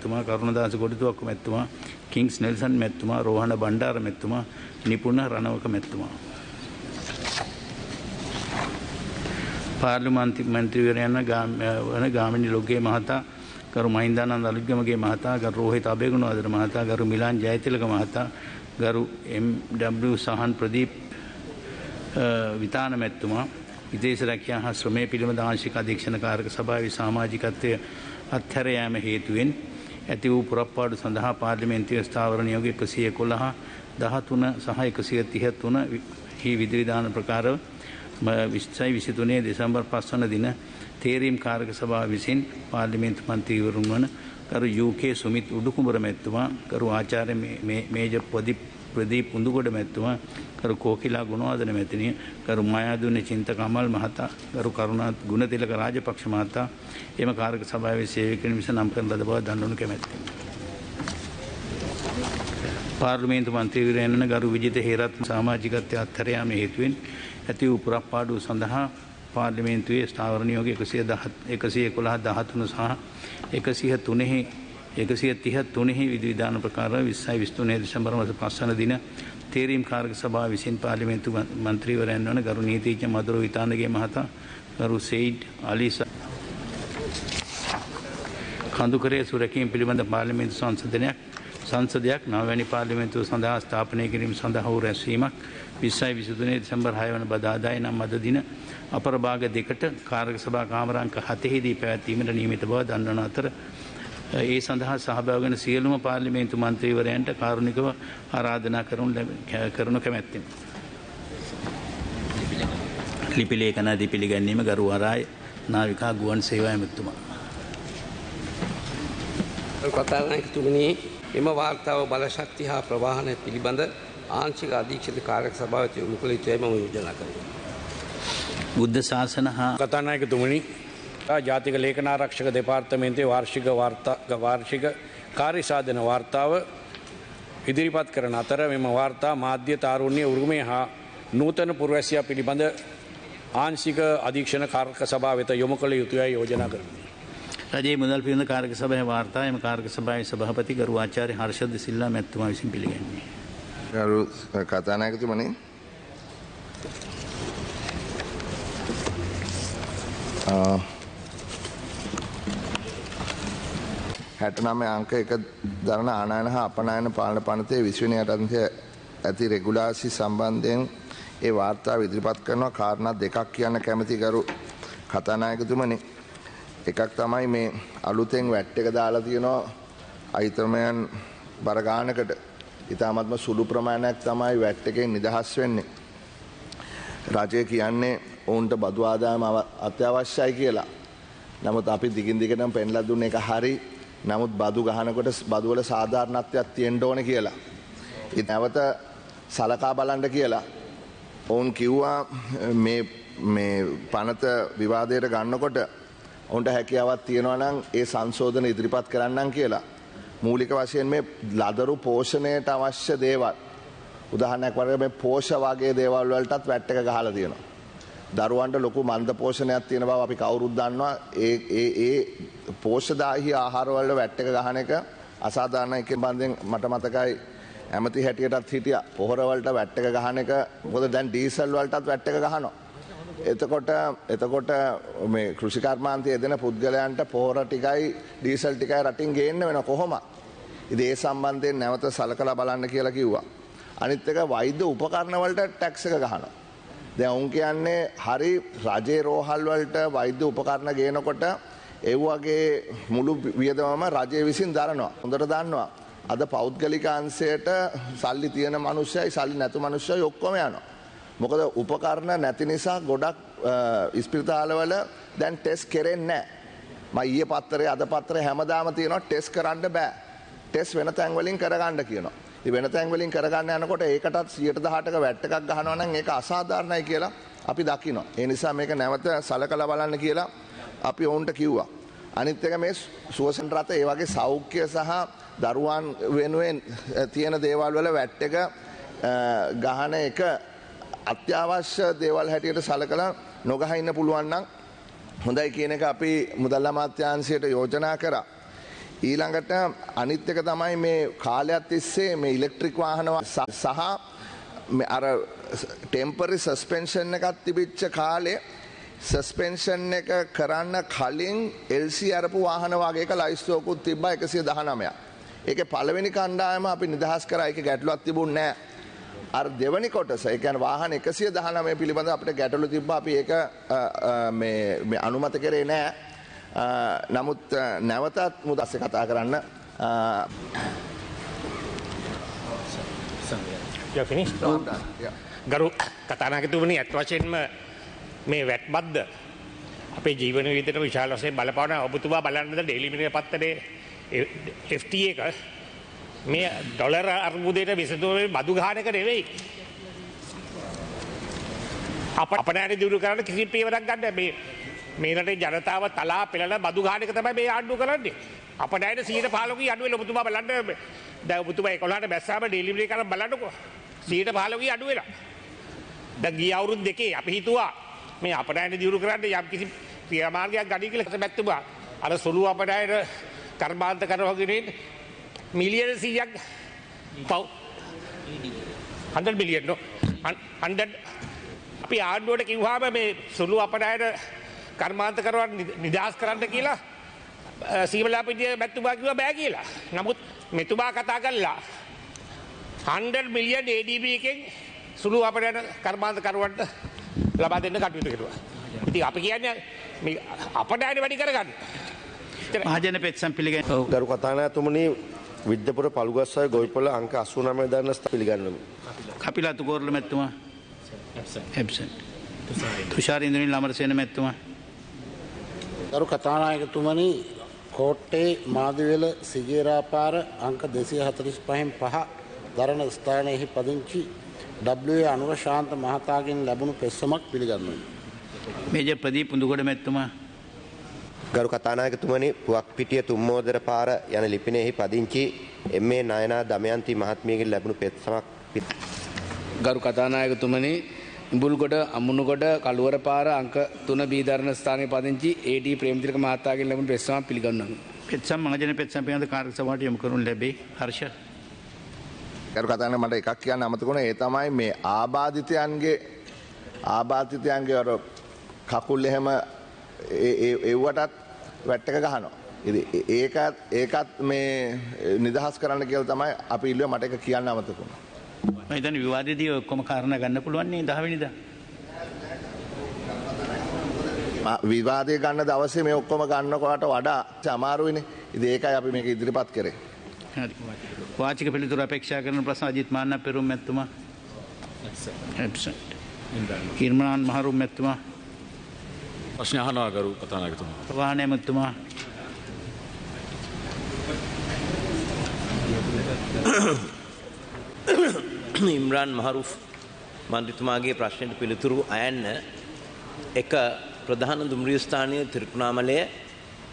මැතිතුමා, කරුණදාස ගොඩතුවක්ක මැතිතුමා, kings Nelson මැතිතුමා, රෝහණ බණ්ඩාර මැතිතුමා, නිපුණ රණවක මැතිතුමා. පාර්ලිමේන්තු මන්ත්‍රීවරයන් වන ගාමිණී ලොග්ගේ මහතා, ගරු මහින්දානන්ද අලුත්ගමගේ මහතා, ගරු රෝහිත අබේගුණවර්ධන මහතා, ගරු මිලාන් ජයතිලක මහතා, ගරු එම්.ඩබ්ලිව් සහන් ප්‍රදීප් විතාන මැතිතුමා, විදේශ රැකියා හා ශ්‍රමය පිළිබඳ ආංශික අධීක්ෂණ කාරක සභාවේ සමාජිකත්වය අත්හැර යාම හේතුවෙන් ඇති වූ පුරප්පාඩු සඳහා පාර්ලිමේන්තුවේ ස්ථාවර නියෝග 111, 13 සහ 133 හි විධිවිධාන ප්‍රකාරව 2023 දෙසැම්බර් 5 වන දින තේරීම් කාරක සභාව විසින් පාර්ලිමේන්තු මන්ත්‍රීවරුන් වන ගරු යූ.කේ. සුමිත් උඩුකුඹර මැතිතුමා, ගරු ආචාර්ය මේජර් ප්‍රදීප් උඳුගොඩ මැතිතුමා, ගරු කෝකිලා ගුණවර්ධන මැතිණිය, ගරු මායාදුන චින්ත කමල් මහතා, ගරු කරුණාත් ගුණතිලක රාජපක්ෂ මහතා එම කාරක සභාවේ සේවකයන් විසින් නම් කරන ලද බව දන්වනු කැමැත්තෙමි. පාර්ලිමේන්තු මන්ත්‍රීවරයන් වන ගරු විජිත හේරත්න සමාජිකත්වය අත්හැර යාම හේතුවෙන් ඇති වූ පුරප්පාඩුව සඳහා පාර්ලිමේන්තුවේ ස්ථාවර නියෝග 111, 13 සහ 133 හි විධිවිධාන ප්‍රකාරව 2023 දෙසැම්බර් මාස 5 වන දින තේරීම් කාරක සභාව විසින් පාර්ලිමේන්තු මන්ත්‍රීවරයන් වන ගරු නීතිඥ මදුර විතානගේ මහතා, ගරු සෙයිඩ් අලි කඳුකරේ සුරැකීම පිළිබඳ පාර්ලිමේන්තු සංසදයක් නවවැනි පාර්ලිමේන්තුව සඳහා ස්ථාපනය කිරීම සඳහා වූ රැස්වීමක් 2023 දෙසැම්බර් 6 වන බදාදායි නම් අද දින අපර භාග 2ට කාරක සභා කාමරාංක 7 හිදී පැවැත්වීමට නියමිත බව දන්වන අතර ඒ සඳහා සහභාගී වන සියලුම පාර්ලිමේන්තු මන්ත්‍රීවරයන්ට කාරුණිකව ආරාධනා කරනු කැමැත්තෙමි. ලිපි ලේඛන දී පිළිගැනීම ගරු ආරාය නාවිකා ගුවන් සේවා ඇමතුමා. කතානායකතුමනි, එම වාර්තාව බලශක්ති හා ප්‍රවාහන පිළිබඳ ආංශික අධීක්ෂිත කාරක සභාවට යොමු කළ යුතුයි මම යෝජනා කරනවා. බුද්ධ ශාසන හා කතානායකතුමනි, ජාතික ලේඛනාරක්ෂක දෙපාර්තමේන්තුවේ වාර්ෂික කාර්ය සාධන වාර්තාව ඉදිරිපත් කරන අතර මෙම වාර්තා මාධ්‍ය තාරුණ්‍ය උරුමය හා නූතන පුරවැසියා පිළිබඳ ආංශික අධීක්ෂණ කාරක සභාව වෙත යොමු කළ යුතුයි යෝජනා කරමි. රජයේ මුදල් පිළිබඳ කාරක සභාවේ වාර්තා එම කාරක සභාවේ සභාපති ගරු ආචාර්ය හර්ෂද සිල්වා මැතිතුමා විසින් පිළිගන්නේ. ගරු කතානායකතුමනි, හැටනම අංක 1 දරන ආනයන හා අපනයන පාලන පනතේ 20 වෙනි යටතේ ඇති රෙගුලාසි සම්බන්ධයෙන් ඒ වාර්තාව ඉදිරිපත් කරනවා. කාරණා දෙකක් කියන්න කැමති ගරු කතානායකතුමනි. එකක් තමයි මේ අලුතෙන් වැට් එක දාලා තියෙනවා අයිතමයන් බර ගානකට. ඉතාමත්ම සුළු ප්‍රමාණයක් තමයි වැට් එකෙන් නිදහස් වෙන්නේ. රජය කියන්නේ ඔවුන්ට බදු ආදායම අත්‍යවශ්‍යයි කියලා. නමුත් අපි දිගින් දිගටම පෙන්ලා දුන්න එක හරි. නමුත් බදු ගහනකොට බදු වල සාධාරණත්වයක් තියෙන්න ඕනේ කියලා. ඉතින් නැවත සලකා බලන්න කියලා. ඔවුන් කිව්වා මේ පනත විවාදයට ගන්නකොට ඔවුන්ට හැකියාවක් තියෙනවා නම් ඒ සංශෝධන ඉදිරිපත් කරන්නම් කියලා. මූලික වශයෙන් මේ ලදරු පෝෂණයට අවශ්‍ය දේවල්, උදාහරණයක් වශයෙන් මේ පෝෂ වගේ දේවල් වලටත් වැට් එක ගහලා තියෙනවා. දරුවන්ට ලොකු මන්ද පෝෂණයක් තියෙන බව අපි කවුරුත් දන්නවා. ඒ පෝෂදායී ආහාර වල වැට් එක ගහන එක අසාධාරණයි කියන බන්දෙන් මට මතකයි ඇමති හැටියටත් හිටියා. පොහොර වලට වැට් එක ගහන එක, මොකද දැන් ඩීසල් වලටත් වැට් එක ගහනවා. එතකොට මේ කෘෂි කර්මාන්තයේ දෙන පුද්ගලයන්ට පොහොර ටිකයි ඩීසල් ටිකයි රටින් ගේන්න වෙන කොහොමද? ඉතින් ඒ සම්බන්ධයෙන් නැවත සලකලා බලන්න කියලා කිව්වා. අනිත් එක වෛද්‍ය උපකරණ වලට ටැක්ස් එක ගහනවා. දැන් උන් කියන්නේ හරි රජේ රෝහල් වලට වෛද්‍ය උපකරණ ගේනකොට ඒ වගේ මුළු වියදමම රජය විසින් දරනවා. හොඳට දන්නවා. අද පෞද්ගලික අංශයට සල්ලි තියෙන මිනිස්සුයි සල්ලි නැතු මිනිස්සුයි ඔක්කොම යනවා. මොකද උපකරණ නැති නිසා ගොඩක් ඉස්පිරිතාලවල දැන් ටෙස්ට් කරෙන්නේ නැහැ. මම ඊයේ පත්තරේ අද පත්තරේ හැමදාම තියෙනවා ටෙස්ට් කරන්න බෑ. ටෙස්ට් වෙන තැන් වලින් කරගන්න කියනවා. ඉතින් වෙන තැන් වලින් කරගන්න යනකොට ඒකටත් 118ක වැට් එකක් ගහනවා නම් ඒක අසාධාරණයි කියලා අපි දකිනවා. ඒ නිසා මේක නැවත සලකලා බලන්න කියලා අපි ඔවුන්ට කිව්වා. අනිත් එක මේ සුවසන රට ඒ වගේ සෞඛ්‍ය සහ දරුවන් වෙනුවෙන් තියෙන දේවල් වල වැට් එක ගහන එක අත්‍යවශ්‍ය දේවල් හැටියට සලකලා නොගහ ඉන්න පුළුවන් නම් හොඳයි කියන එක අපි මුදල් අමාත්‍යාංශයට යෝජනා කරා. ඊළඟට අනිත් එක තමයි මේ කාලයක් තිස්සේ මේ ඉලෙක්ට්‍රික් වාහන සහ අර ටෙම්පරරි සස්පෙන්ෂන් එකක් තිබිච්ච කාලේ සස්පෙන්ෂන් එක කරන්න කලින් LC අරපු වාහන වගේක ලයිස්තුවකුත් තිබ්බා 119ක්. ඒකේ පළවෙනි කණ්ඩායම අපි නිදහස් කරා. ඒකේ ගැටලුවක් තිබුණේ නැහැ. අර දෙවනි කොටස ඒ කියන්නේ වාහන 119 පිළිබඳව අපිට ගැටලු තිබ්බා. අපි ඒක මේ අනුමත කරේ නැහැ. නමුත් නැවතත් මුදස්සේ කතා කරන්න ගරු කතානායකතුමනි, ඇත්ත වශයෙන්ම මේ වැට් බද්ද අපේ ජීවන විදිහට විශාල වශයෙන් බලපාන. ඔබතුමා බලන්නද ඩේලි මිරර් පත්තරේ FT එක මේ ඩොලර් අර්බුදයට විසඳුමේ බදු ගහන එක නෙවෙයි. අපනෑට දියුණු කරන්න කිසි පියවරක් ගන්න මේ රටේ ජනතාව තලා පෙළලා බදු ගහන එක තමයි මේ ආණ්ඩුව කරන්නේ. අපනෑට 115 අඩු වෙලා ඔබතුමා බලන්න. දැන් ඔබතුමා 11ට බැස්සාම ඩේලි මිරර් කරන් බලන්නකෝ. 115 අඩු වෙලා. දැන් ගිය අවුරුදු දෙකේ අපි හිතුවා මේ අපනෑට දියුණු කරන්න යම් කිසි ක්‍රියාමාර්ගයක් ගනී කියලා බැත්තුමා. අර සුළු අපනෑට කර්මාන්ත කරවගෙන මිලියන 100ක් පව් 100 මිලියන් නෝ 100 අපි ආණ්ඩුවට කිව්වම මේ සුළු අපනෑට කර්මාන්ත කරවන්න නිදහස් කරන්න කියලා සීමලාපිටිය බැත්තුමා කිව්වා බෑ කියලා. නමුත් මෙතුමා කතා කළා 100 මිලියන් ADB එකෙන් සුළු අපනෑට කර්මාන්ත කරවන්න ලබා දෙන්න කටයුතු කරුවා. ඉතින් අපි කියන්නේ මේ අපනෑට වැඩි කරගන්න. මහජන පෙත්සම් පිළිගන්න. ගරු කතානායකතුමනි, විද්‍යපුර පළුගස්සය ගොවිපොළ අංක 89 දරන පිළිගන්නවා. කපිලතු කෝරළ මැතිතුමා ඇබ්සන්ට්. තුෂාර ඉන්ද්‍රනීල අමරසේන මැතිතුමා. ගරු කතානායකතුමනි, කෝට්ටේ මාදිවෙල සිගේරාපාර අංක 245න් 5 දරන ස්ථානයෙහි පදිංචි W අනුර ශාන්ත මහතාගෙන් ලැබුණු පෙත්සමක් පිළිගන්නවා. මේජර් ප්‍රදීප් උඳුගොඩ මැතිතුමා. ගරු කතානායකතුමනි, පුවක්පිටිය තුම්මෝදර පාර යන ලිපිනයෙහි පදිංචි එම්.ඒ. නයනා දමයන්ති මහත්මියගෙන් ලැබුණු පෙත්සමක්. ගරු කතානායකතුමනි, ඉඹුල්ගොඩ අමුණුගොඩ කළුවර පාර අංක 3 බී දරන ස්ථානයේ පදිංචි ඒ.ටී. ප්‍රේමතිලක මහතාගෙන් ලැබුණු පෙත්සමක් පිළිගන්නවා. පෙත්සම් මහජන පෙත්සම් පිළිබඳ කාර්ය සභාවට යොමු කරනු ලැබේ. හර්ෂ. ගරු කතානායක මට එකක් කියන්න අමතක වුණා. ඒ තමයි මේ ආබාධිතයන්ගේ අර කකුල් එහෙම ඒවටත් වැට්ටක ගහනවා. ඒකත් මේ නිදහස් කරන්න කියලා තමයි අපි ඉල්ලුවේ. මට එක කියන්න අමතක වුණා. මම හිතන්නේ විවාදයේදී ඔක්කොම කාරණා ගන්න පුළුවන් නේ 10 වෙනිදා. විවාදය ගන්න දවසේ මේ ඔක්කොම ගන්නකොට වඩා අමාරුයිනේ. ඉතින් ඒකයි අපි මේක ඉදිරිපත් කරේ. හරි. වාචික පිළිතුරු අපේක්ෂා කරන ප්‍රශ්න අජිත් මාන්න පෙරුම් මැතිතුමා. ඇබ්සන්ට්. ඉර්මාන් මහරුම් මැතිතුමා. ප්‍රශ්න අහනවා ගරු කතානායකතුමා. ප්‍රවාහනය මැතිතුමා. ඉම්රාන් මහරුෆ් මන්ත්‍රීතුමාගේ ප්‍රශ්නයට පිළිතුරු අයන්න එක ප්‍රධාන දුම්රිය ස්ථානීය ත්‍රිකුණාමලය,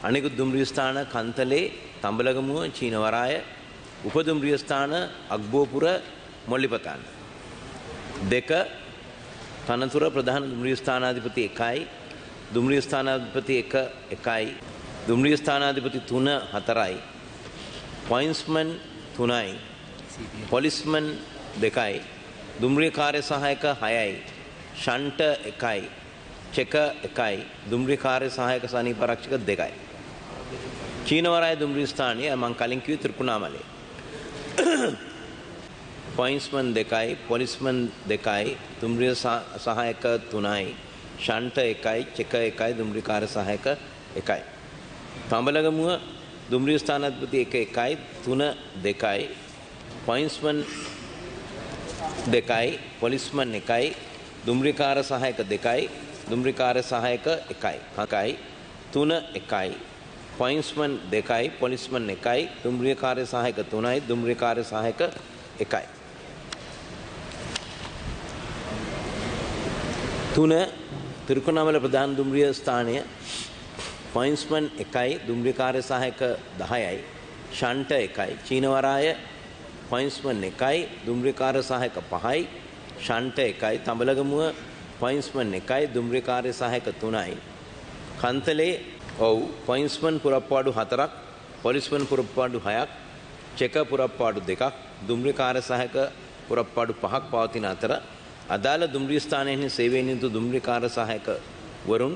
අනෙකුත් දුම්රිය ස්ථාන කන්තලේ, තඹලගමුව, චීනවරාය, උපදුම්රිය ස්ථාන අග්බෝපුර, මොල්ලිපතාන. දෙක තනතුර ප්‍රධාන දුම්රිය ස්ථානාධිපති 1යි, දුම්රිය ස්ථානාධිපති 1යි, දුම්රිය ස්ථානාධිපති 3 4යි, පොයින්ට්ස්මන් 3යි, පොලිස්මන් 2යි, දුම්රිය කාර්ය සහායක 6යි, ෂන්ට 1යි, චෙක 1යි, දුම්රිය කාර්ය සහායක සනීපාරක්ෂක 2යි. චීනවරාය දුම්රිය ස්ථානයේ මම කලින් කිව්ව ත්‍රිකුණාමලය. පොයින්ට්ස්මන් 2යි, පොලිස්මන් 2යි, දුම්රිය සහායක 3යි, ෂන්ට 1යි, චෙක 1යි, දුම්රිය කාර්ය සහායක 1යි. තඹලගමුව දුම්රිය ස්ථානාධිපති 1යි, 3 2යි, පොයින්ට්ස්මන් 2යි, පොලිස්මන් 1යි, දුම්රිය කාර්ය සහායක 2යි, දුම්රිය කාර්ය සහායක 1යි, 3 1යි, පොයින්ට්ස්මන් 2යි, පොලිස්මන් 1යි, දුම්රිය කාර්ය සහායක 3යි, දුම්රිය කාර්ය සහායක 1යි. 3 තිරුකුණාමල ප්‍රධාන දුම්රිය ස්ථානය පොයින්ට්ස්මන් 1යි, දුම්රිය කාර්ය සහායක 10යි, ෂන්ට 1යි, චීනවරාය පොයින්ට්ස්මන් 1යි, දුම්රිය කාර්ය සහායක 5යි, ෂන්ට 1යි, තඹලගමුව පොයින්ට්ස්මන් 1යි, දුම්රිය කාර්ය සහායක 3යි, කන්තලේ පොයින්ට්ස්මන් පුරප්පාඩු 4ක්, පොලිස්මන් පුරප්පාඩු 6ක්, චෙක පුරප්පාඩු 2ක්, දුම්රිකාර සහායක පුරප්පාඩු 5ක් පවතින අතර අදාළ දුම්රිය ස්ථානයෙහි සේවයෙන් යුතු දුම්රිකාර සහායක වරුන්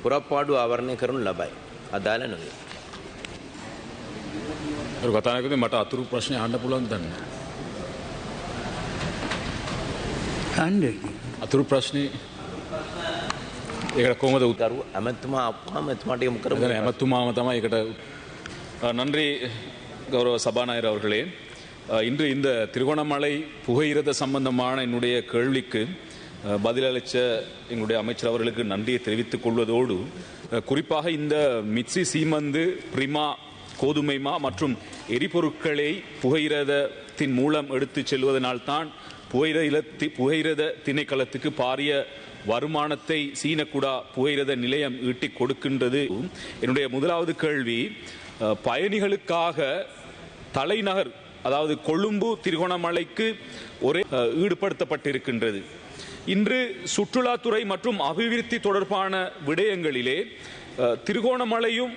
පුරප්පාඩු ආවරණය කරනු ලබයි. අදාළ නොවේ. ගරු කතානායකතුමනි මට අතුරු ප්‍රශ්න අහන්න පුළුවන් දන්නේ. අහන්න. අතුරු ප්‍රශ්නේ ඒකට කොහොමද උත්තර ඇමතුමා අපහම එතුමාට යොමු කරමු. ඇමතුමාම තමයි ඒකට நன்றி கௌரவ சபாநாயகர் அவர்களே. இன்று இந்த திருகோணமலை புகையிரத சம்பந்தமான என்னுடைய கேள்விக்கு பதிலளித்த எங்களுடைய அமைச்சர் அவர்களுக்கு நன்றியை தெரிவித்துக் கொள்வதோடு குறிப்பாக இந்த மிட்சி சீமந்து பிரிமா கோதுமைமா மற்றும் எரிபொருட்களை புகையிரதத்தின் மூலம் எடுத்து செல்வதனால்தான் புகையிரத திணைக்களத்துக்கு பாரிய வருமானத்தை சீனக்குடா புகையிரத நிலையம் ஈட்டிக் கொடுக்கின்றது. என்னுடைய முதலாவது கேள்வி, பயணிகளுக்காக தலைநகர் அதாவது கொழும்பு திருகோணமலைக்கு ஒரே ஈடுபடுத்தப்பட்டிருக்கின்றது. இன்று சுற்றுலாத்துறை மற்றும் அபிவிருத்தி தொடர்பான விடயங்களிலே திருகோணமலையும்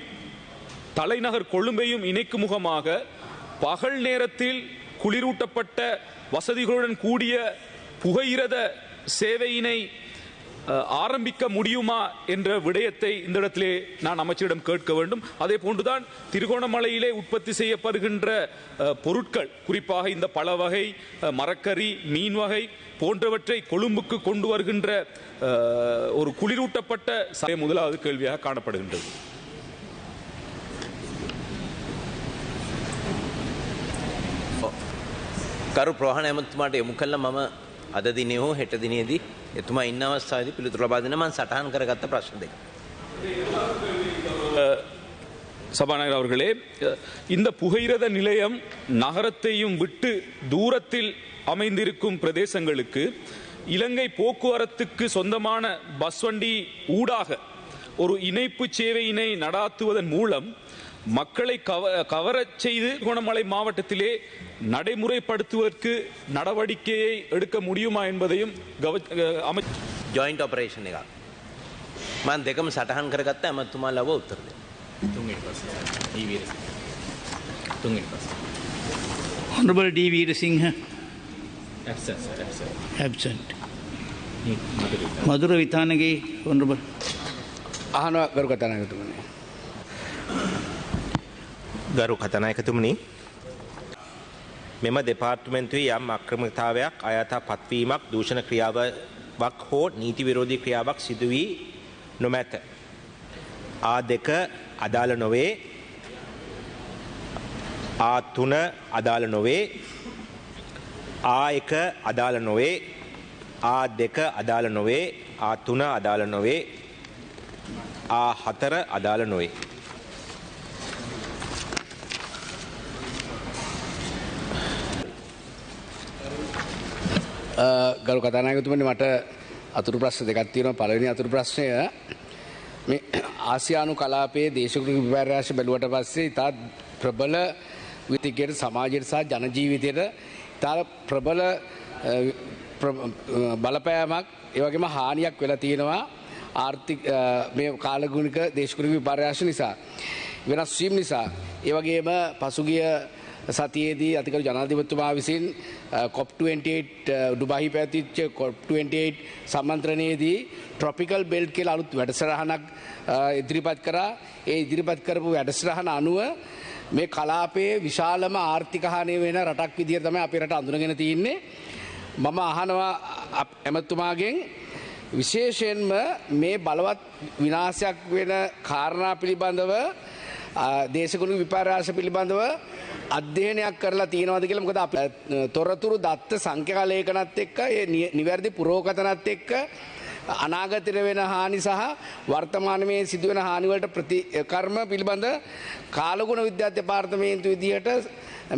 தலைநகர் கொழும்பையும் இணைக்கும் முகமாக பகல் நேரத்தில் குளிரூட்டப்பட்ட வசதிகளுடன் கூடிய புகையிரத சேவையினை ஆரம்பிக்க முடியுமா என்ற விடயத்தை இந்த இடத்திலே நான் அமைச்சரிடம் கேட்க வேண்டும். அதே போன்றுதான் திருகோணமலையிலே உற்பத்தி செய்யப்படுகின்ற பொருட்கள், குறிப்பாக இந்த பழ வகை, மரக்கறி, மீன் வகை போன்றவற்றை கொழும்புக்கு கொண்டு வருகின்ற ஒரு குளிரூட்டப்பட்ட முதலாவது கேள்வியாக காணப்படுகின்றது. කරු ප්‍රවාහන ඇමතුමාට යොමු කළා. මම අද දිනේ හෝ හෙට දිනේදී එතුමා ඉන්න අවස්ථාවේදී පිළිතුරු ලබා දෙන්න මම සටහන් කරගත්ත ප්‍රශ්න දෙක. சபாநாயகர் அவர்களே, இந்த புகையிரத நிலையம் நகரத்தையும் விட்டு தூரத்தில் அமைந்திருக்கும் பிரதேசங்களுக்கு இலங்கை போக்குவரத்துக்கு சொந்தமான பஸ் வண்டி ஊடாக ஒரு இணைப்பு சேவையினை நடாத்துவதன் மூலம் மக்களை கவரச் செய்து திருகோணமலை மாவட்டத்திலே நடைமுறைப்படுத்துவதற்கு நடவடிக்கையை எடுக்க முடியுமா என்பதையும் ජොයින්ට් ඔපරේෂන් එකක් මම දෙකම සටහන් කරගත්ත ඇමතුමා ලව උත්තර දෙන්න. Honorable D. Veerasinghe absent. Madura Vithanage Honorable අහනවා ගරු කතානායකතුමනි. ගරු කතානායකතුමනි, මෙම දෙපාර්තමේන්තුවේ යම් අක්‍රමිකතාවයක්, අයථා පත්වීමක්, දූෂණ ක්‍රියාවක් හෝ නීති විරෝධී ක්‍රියාවක් සිදු වී නොමැත. A2 අදාළ නොවේ, A3 අදාළ නොවේ, A1 අදාළ නොවේ, A2 අදාළ නොවේ, A3 අදාළ නොවේ, A4 අදාළ නොවේ. ගරු කතානායකතුමනි, මට අතුරු ප්‍රශ්න දෙකක් තියෙනවා. පළවෙනි අතුරු ප්‍රශ්නය මේ ආසියානු කලාපයේ දේශගුණ විපර්යාස බැලුවට පස්සේ ඉතා ප්‍රබල විතිකයට, සමාජයට සහ ජන ජීවිතයට ඉතා ප්‍රබල බලපෑමක්, ඒ වගේම හානියක් වෙලා තියෙනවා ආර්ථික මේ කාලගුණික දේශගුණ විපර්යාස නිසා, වෙනස් වීම නිසා. ඒ වගේම පසුගිය සතියේදී අතිගරු ජනාධිපතිතුමා විසින් COP28 ඩුබායි පැවතිච්ච COP28 සම්මන්ත්‍රණයේදී ට්‍රොපිකල් බෙල්ට් කියලා අලුත් වැඩසටහනක් ඉදිරිපත් කරා. ඒ ඉදිරිපත් කරපු වැඩසටහන අනුව මේ කලාපයේ විශාලම ආර්ථික හානිය වෙන රටක් විදිහට තමයි අපේ රට අඳුනගෙන තියෙන්නේ. මම අහනවා ඇමතුමාගෙන් විශේෂයෙන්ම මේ බලවත් විනාශයක් වෙන කාරණා පිළිබඳව, දේශගුණ විපර්යාස පිළිබඳව අධ්‍යයනයක් කරලා තියෙනවද කියලා. මොකද අපි තොරතුරු දත්ත සංඛ්‍යා ලේඛනත් එක්ක, ඒ නිවැරදි පුරෝකතනත් එක්ක අනාගතයට වෙන හානි සහ වර්තමානයේ සිදුවෙන හානි වලට ප්‍රතිකර්ම පිළිබඳ කාලගුණ විද්‍යා දෙපාර්තමේන්තුව විදිහට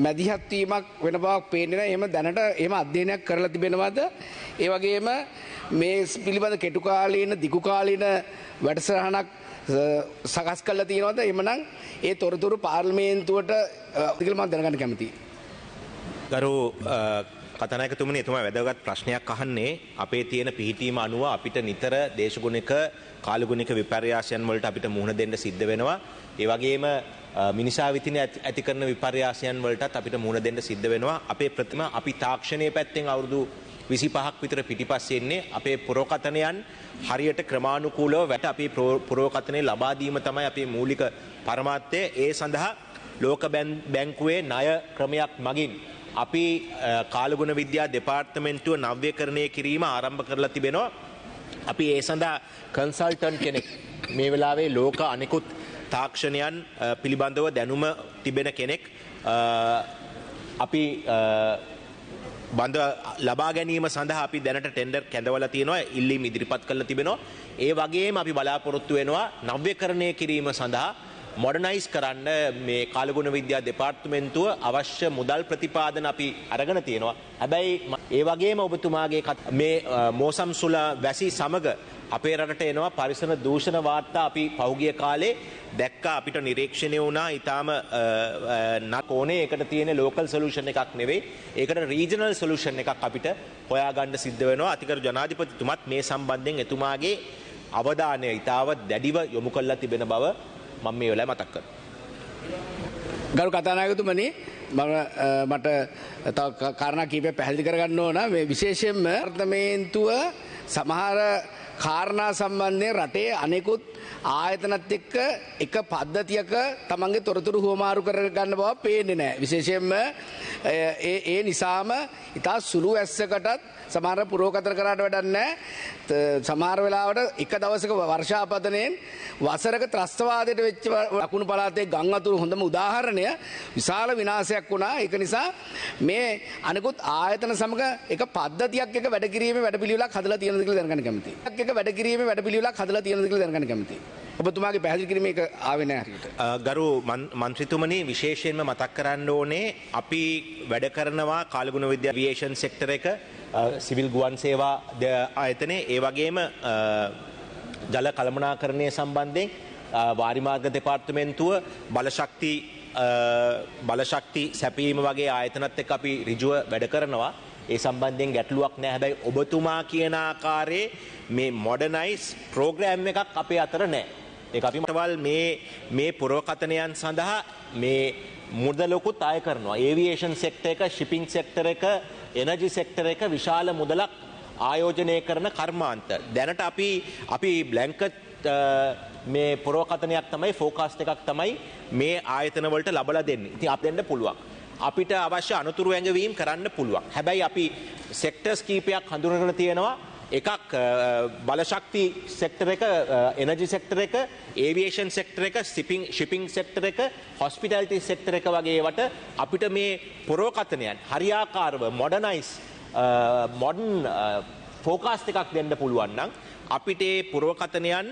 මැදිහත් වීමක් වෙන බවක් පේන්නේ නැහැ. එහෙම දැනට එහෙම අධ්‍යයනයක් කරලා තිබෙනවද? ඒ වගේම මේ පිළිබඳ කෙටු කාලීන, දිගු කාලීන වැඩසටහනක් සකස් කරලා තියෙනවද? එහෙමනම් ඒ තොරතුරු පාර්ලිමේන්තුවට කියලා මම දැනගන්න කැමතියි. ගරු කතනායකතුමනි එතුමා වැදගත් ප්‍රශ්නයක් අහන්නේ අපේ තියෙන පිහිටීම අනුව අපිට නිතර දේශගුණික කාලගුණික විපර්යාසයන් වලට අපිට මුහුණ දෙන්න සිද්ධ වෙනවා. ඒ වගේම මිනිසා විතින ඇති කරන විපර්යාසයන් වලටත් අපිට මුහුණ දෙන්න සිද්ධ වෙනවා. අපේ ප්‍රතිම අපි තාක්ෂණයේ පැත්තෙන් අවුරුදු 25ක් විතර පිටිපස්සේ ඉන්නේ. අපේ පුරෝකථනයන් හරියට ක්‍රමානුකූලව වැට අපේ පුරෝකථනය ලබා දීම තමයි අපේ මූලික පරමාර්ථය. ඒ සඳහා ලෝක බැංකුවේ ණය ක්‍රමයක් මගින් අපි කාලගුණ විද්‍යා දෙපාර්තමේන්තුව නව්‍යකරණය කිරීම ආරම්භ කරලා තිබෙනවා. අපි ඒ සඳහා කන්සල්ටන්ට් කෙනෙක් මේ වෙලාවේ ලෝක අනෙකුත් තාක්ෂණයන් පිළිබඳව දැනුම තිබෙන කෙනෙක් අපි බඳ ලබා ගැනීම සඳහා අපි දැනට ටෙන්ඩර් කැඳවලා තියෙනවා, ඉල්ලීම් ඉදිරිපත් කරලා තිබෙනවා. ඒ වගේම අපි බලාපොරොත්තු වෙනවා නව්‍යකරණය කිරීම සඳහා මොඩර්නයිස් කරන්න මේ කාලගුණ විද්‍යා දෙපාර්තමේන්තුව අවශ්‍ය මුදල් ප්‍රතිපාදන අපි අරගෙන තියෙනවා. හැබැයි ඒ වගේම ඔබතුමාගේ මේ මෝසම් සුල වැසි සමග අපේ රටට එනවා පරිසර දූෂණ වාර්තා අපි පහුගිය කාලේ දැක්කා. අපිට නිරීක්ෂණය වුණා ඊටාම නකෝනේ ඒකට තියෙන ලෝකල් සොලියුෂන් එකක් නෙවෙයි, ඒකට රීජනල් සොලියුෂන් එකක් අපිට හොයාගන්න සිද්ධ වෙනවා. අතිගරු ජනාධිපතිතුමත් මේ සම්බන්ධයෙන් එතුමාගේ අවධානය ඊටාව දැඩිව යොමු කරලා තිබෙන බව මම මේ වෙලාවේ මතක් කරනවා. ගරු කතානායකතුමනි, මට තව කාරණා කීපයක් පැහැදිලි කරගන්න ඕන. මේ විශේෂයෙන්ම පාර්තමේන්තුව සමහර කාරණා සම්බන්ධයෙන් රටේ අනෙකුත් ආයතනත් එක්ක එක පද්ධතියක තමන්ගේ තොරතුරු හුවමාරු කරගන්න බව පේන්නේ නැහැ. විශේෂයෙන්ම ඒ නිසාම ඉතා සුළු ඇස්සකටත් සමහර පුරෝකථන කරාට වැඩක් නැහැ. සමහර වෙලාවට එක දවසක වර්ෂාපතනයෙන් වසරක ත්‍රස්තවාදයට වෙච්ච ලකුණු පළාතේ ගම් වතුර හොඳම උදාහරණය. විශාල විනාශයක් වුණා. ඒක නිසා මේ අනිකුත් ආයතන සමග එක පද්ධතියක් එක වැඩ කිරීමේ වැඩපිළිවෙලක් හදලා තියෙනවද කියලා දැනගන්න කැමතියි. එක වැඩ කිරීමේ වැඩපිළිවෙලක් හදලා තියෙනවද කියලා දැනගන්න කැමතියි. ඔබතුමාගේ පැහැදිලි කිරීම එක ආවේ නැහැ හරියට. ගරු මන්ත්‍රීතුමනි, විශේෂයෙන්ම මතක් කරන්න ඕනේ අපි වැඩ කරනවා කාලගුණ විද්‍යා ඇවියේෂන් සෙක්ටර් එක, සිවිල් ගුවන් සේවා ආයතනයේ, ඒ වගේම ජල කළමනාකරණය සම්බන්ධයෙන් වාරිමාර්ග දෙපාර්තමේන්තුව බලශක්ති සැපීම වගේ ආයතනත් එක්ක අපි ඍජුව වැඩ කරනවා. ඒ සම්බන්ධයෙන් ගැටලුවක් නැහැ. හැබැයි ඔබතුමා කියන ආකාරයේ මේ මොඩර්නයිස් ප්‍රෝග්‍රෑම් එකක් අපේ අතර නැහැ. ඒක අපි මතවල් මේ පුරවකථනයන් සඳහා මේ මුදලකුත් අය කරනවා. ඒවියේෂන් සෙක්ටර් එක, ෂිපින් සෙක්ටර් එක, එනර්ජි සෙක්ටර් එක විශාල මුදලක් ආයෝජනය කරන කර්මාන්ත. දැනට අපි බ්ලැන්කට් මේ පුරවකථනයක් තමයි, ෆෝකාස්ට් එකක් තමයි මේ ආයතන වලට ලබලා දෙන්නේ. ඉතින් අප දෙන්න පුළුවන්. අපිට අවශ්‍ය අනුතුරු ඇඟවීම් කරන්න පුළුවන්. හැබැයි අපි සෙක්ටර්ස් කීපයක් හඳුනගෙන තියෙනවා. එකක් බලශක්ති සෙක්ටර් එක, එනර්ජි සෙක්ටර් එක, ඒවියේෂන් සෙක්ටර් එක, ෂිපින් සෙක්ටර් එක, හොස්පිටැලිටි සෙක්ටර් එක වගේ ඒවට අපිට මේ පුරවකථනයන් හරියාකාරව මොඩර්නයිස් මොඩර්න් ෆෝකාස්ට් එකක් දෙන්න පුළුවන් නම් අපිට ඒ පුරවකථනයන්